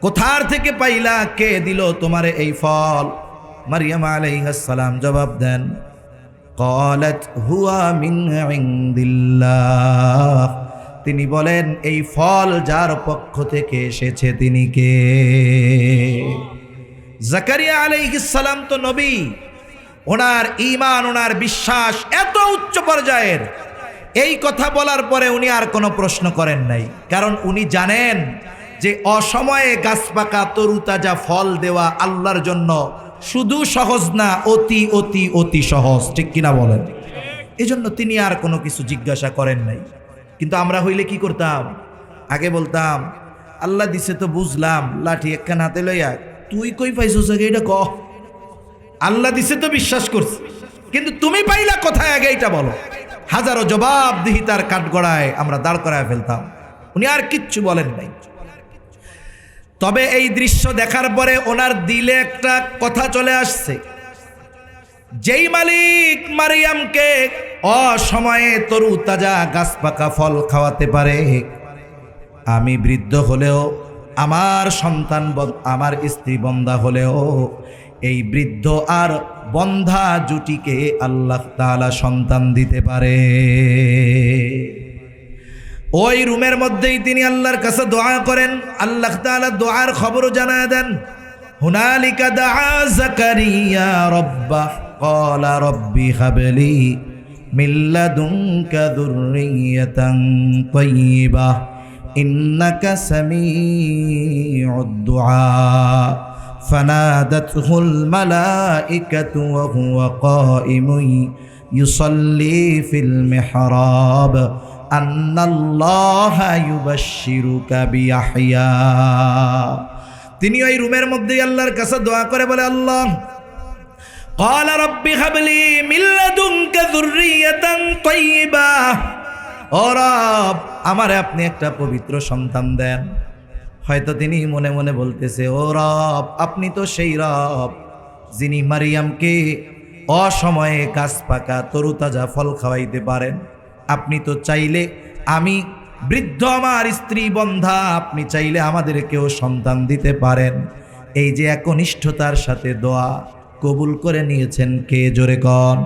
[SPEAKER 1] কোথার থেকে পাইলা, কে দিল তোমারে এই ফল? মারিয়াম আলাইহিস সালাম জবাব দেন, ক্বালাত হুয়া মিন ইনদিল্লাহ, তিনি বলেন এই ফল যার পক্ষ থেকে এসেছে তিনি কে? জাকারিয়া আলাইহিস সালাম তো নবী, ওনার ঈমান ওনার বিশ্বাস এত উচ্চ পর্যায়ের, এই কথা বলার পরে উনি আর কোনো প্রশ্ন করেন নাই, কারণ উনি জানেন যে অসময়ে গাছ পাকা তরুতাজা ফল দেওয়া আল্লাহর জন্য শুধু সহজ না, অতি অতি অতি সহজ, ঠিক কিনা বলেন? এজন্য তিনি আর কোনো কিছু জিজ্ঞাসা করেন নাই। কিন্তু আমরা হইলে কি করতাম? আগে বলতাম আল্লাহ দিছে তো বুঝলাম, লাঠি একখান হাতে লইয়া তুই কই পাইছস আগে এটা কহ। আল্লাহ দিছে তো বিশ্বাস করছি, কিন্তু তুমি পাইলা কোথায় আগে এটা বলো। হাজারো জবাব দিহি তার কাঠগড়ায় আমরা দাঁড় করায় ফেলতাম। উনি আর কিচ্ছু বলেন নাই। তবে এই দৃশ্য দেখার পরে ওনার দিলে একটা কথা চলে আসছে, যেই মালিক মারিয়ামকে অসময়ে তরু তাজা গাছ পাকা ফল খাওয়াতে পারে, আমি বৃদ্ধ হলেও আমার সন্তান আমার স্ত্রী বন্ধা হলেও এই বৃদ্ধ আর বন্ধা জুটিকে আল্লাহ তাআলা সন্তান দিতে পারে। ওই রুমের মধ্যেই তিনি আল্লাহর কাছে দোয়া করেন, আল্লাহ তাআলা দোয়ার খবরও জানায় দেন। হুনালিকা দাআ জাকারিয়া রাব্বাহ ক্বালা রব্বি হাবলি মিন লাদুনকা যুররিয়াতান তাইয়্যিবাহ ইন্নাকা সামিউদ দুআ ফানাদাতহুল মালাইকাতু ওয়া হুয়া কাইমুন ইউসাল্লি ফিল মিহরাব আন্নাল্লাহা ইউবাশশিরুকা বিয়াহইয়া। তিনি ওই রুমের মধ্যেই আল্লাহর কাছে দোয়া করে বলে, আল্লাহ ক্বালা রব্বি হাবলি মিন লাদুনকা যুররিয়াতান তাইয়্যিবাহ, ও রব আমারে আপনি একটা পবিত্র সন্তান দেন। হয়তো তিনি মনে মনে বলতেছে, ও রব আপনি তো সেই রব যিনি মারিয়ামকে অসময়ে গাছ পাকা তরুতাজা ফল খাওয়াইতে পারেন। আপনি তো চাইলে, আমি বৃদ্ধ আমার স্ত্রী বন্ধা, আপনি চাইলে আমাদেরকেও সন্তান দিতে পারেন। এই যে একনিষ্ঠতার সাথে দোয়া কবুল করে নিয়েছেন কে? জোরে কন।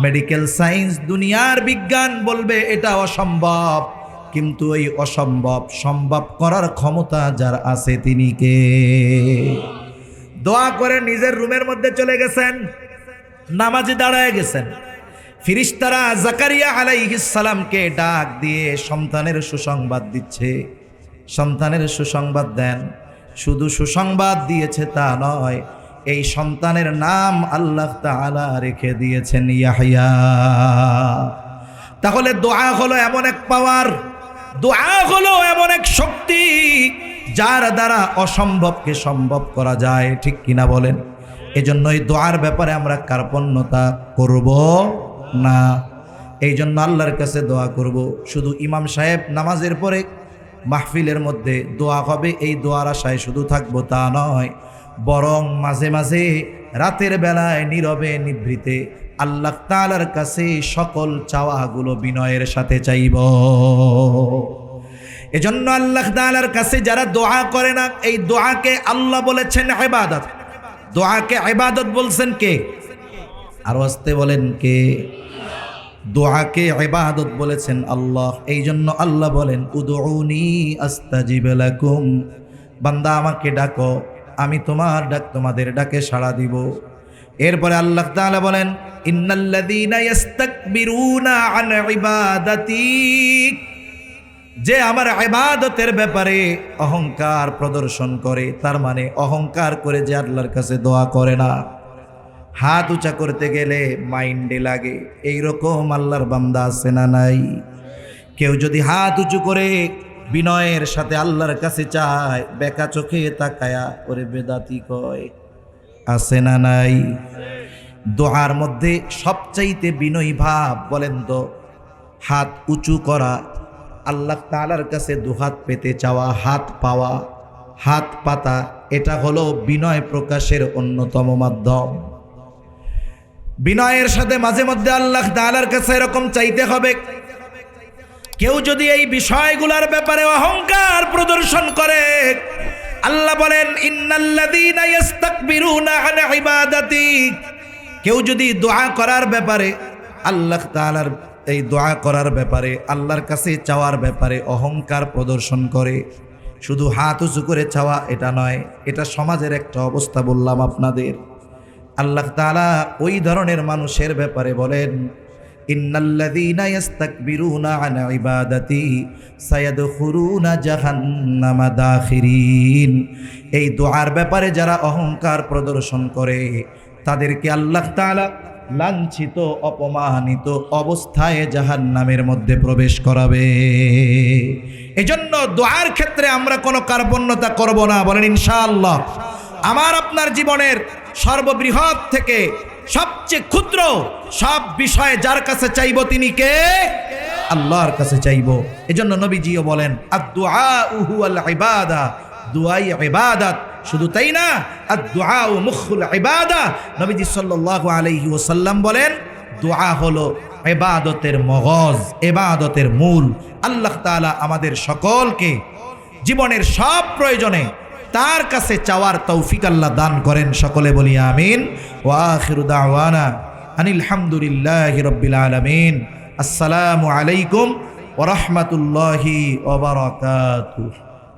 [SPEAKER 1] মেডিকেল সায়েন্স দুনিয়ার বিজ্ঞান বলবে এটা অসম্ভব, কিন্তু এই অসম্ভব সম্ভব করার ক্ষমতা যার আছে তিনি কে? দোয়া করে নিজের রুমের মধ্যে চলে গেছেন, নামাজে দাঁড়ায় গেছেন। ফিরিস্তারা জাকারিয়া আলাইহিস সালামকে ডাক দিয়ে সন্তানের সুসংবাদ দিচ্ছে। সন্তানের সুসংবাদ দেন, শুধু সুসংবাদ দিয়েছে তা নয়, এই সন্তানের নাম আল্লাহ তাআলা রেখে দিয়েছেন ইয়াহইয়া। তাহলে দোয়া হলো এমন এক পাওয়ার, দোয়া হলো এমন এক শক্তি যার দ্বারা অসম্ভবকে সম্ভব করা যায়, ঠিক কিনা বলেন? এজন্য এই দোয়ার ব্যাপারে আমরা কার্পণ্যতা করব না। এই জন্য আল্লাহর কাছে দোয়া করব। শুধু ইমাম সাহেব নামাজের পরে মাহফিলের মধ্যে দোয়া হবে এই দোয়ার আশায় শুধু থাকবো তা নয়, বরং মাঝে মাঝে রাতের বেলায় নীরবে নিভৃতে আল্লাহ তাআলার কাছে সকল চাওয়াগুলো বিনয়ের সাথে চাইব। এজন্য আল্লাহ তাআলার কাছে যারা দোয়া করে না, এই দোয়াকে আল্লাহ বলেছেন ইবাদত। দোয়াকে ইবাদত বলছেন কে? আরো আসতে বলেন কে? দোয়াকে ইবাদত বলেছেন আল্লাহ। এই জন্য আল্লাহ বলেন উদউনি আস্তাজিব লাকুম, বান্দা আমাকে ডাকো, আমি তোমার ডাক তোমাদের ডাকে সাড়া দিব। এরপরে আল্লাহ তাআলা বলেন ইন্নাল্লাযীনা ইস্তাকবিরুনা আন ইবাদাতি, যে আমার ইবাদতের ব্যাপারে অহংকার প্রদর্শন করে, তার মানে অহংকার করে যে আল্লাহর কাছে দোয়া করে না, হাত উঁচা করতে গেলে মাইন্ডে লাগে, এইরকম আল্লাহর বান্দা আছে না নাই? কেউ যদি হাত উঁচু করে বিনয়ের সাথে আল্লাহর কাছে চায়, বেকা চোখে তাকায়া ওরে বেদাতি কয়, আছে না নাই? দোয়ার মধ্যে সবচাইতে বিনয়ী ভাব বলেন তো হাত উঁচু করা, আল্লাহ তাআলার কাছে দুহাত পেতে চাওয়া, হাত পাওয়া, হাত পাতা, এটা হলো বিনয় প্রকাশের অন্যতম মাধ্যম। বিনয়ের সাথে মাঝে মধ্যে আল্লাহ তাআলার কাছে এরকম চাইতে হবে। কেউ যদি এই বিষয়গুলোর ব্যাপারে অহংকার প্রদর্শন করে, আল্লাহ বলেন ইন্নাল্লাযীনা ইস্তাকবিরুনা আন ইবাদাতি, কেউ যদি দোয়া করার ব্যাপারে আল্লাহ তাআলার এই দোয়া করার ব্যাপারে আল্লাহর কাছে চাওয়ার ব্যাপারে অহংকার প্রদর্শন করে, শুধু হাত উঁচু করে চাওয়া এটা নয়, এটা সমাজের একটা অবস্থা বললাম আপনাদের। আল্লাহ তাআলা ওই ধরনের মানুষের ব্যাপারে বলেন ইন্নাল্লাযীনা ইস্তাকবিরুনা আন ইবাদাতি সায়াদখুলুনা জাহান্নামা দাখিরিন, এই দোয়ার ব্যাপারে যারা অহংকার প্রদর্শন করে তাদেরকে আল্লাহ তাআলা লাঞ্ছিত অপমানিত অবস্থায় জাহান্নামের মধ্যে প্রবেশ করাবে। এজন্য দোয়ার ক্ষেত্রে আমরা কোনো কার্পণ্যতা করব না, বলেন ইনশাআল্লাহ। আমার আপনার জীবনের সর্ববৃহৎ থেকে সবচেয়ে ক্ষুদ্র সব বিষয়ে যার কাছে চাইব তিনি কে? আল্লাহর কাছে চাইব। এজন্য নবীজিও বলেন আদ-দুআউ হুয়াল ইবাদা, দুআই ইবাদত। শুধু তাই না, আদ-দুআউ মুখুল ইবাদা, নবীজি সাল্লাল্লাহু আলাইহি ওয়াসাল্লাম বলেন দোয়া হলো ইবাদতের মগজ, ইবাদতের মূল। আল্লাহ তাআলা আমাদের সকলকে জীবনের সব প্রয়োজনে তার কাছে চাওয়ার তৌফিক আল্লাহ দান করেন। সকলে বলি আমিন। ওয়া আখিরু দাওয়ানা আনিল হামদুলিল্লাহি রাব্বিল আলামিন। আসসালামু আলাইকুম ওয়া রাহমাতুল্লাহি ওয়া বারাকাতুহু।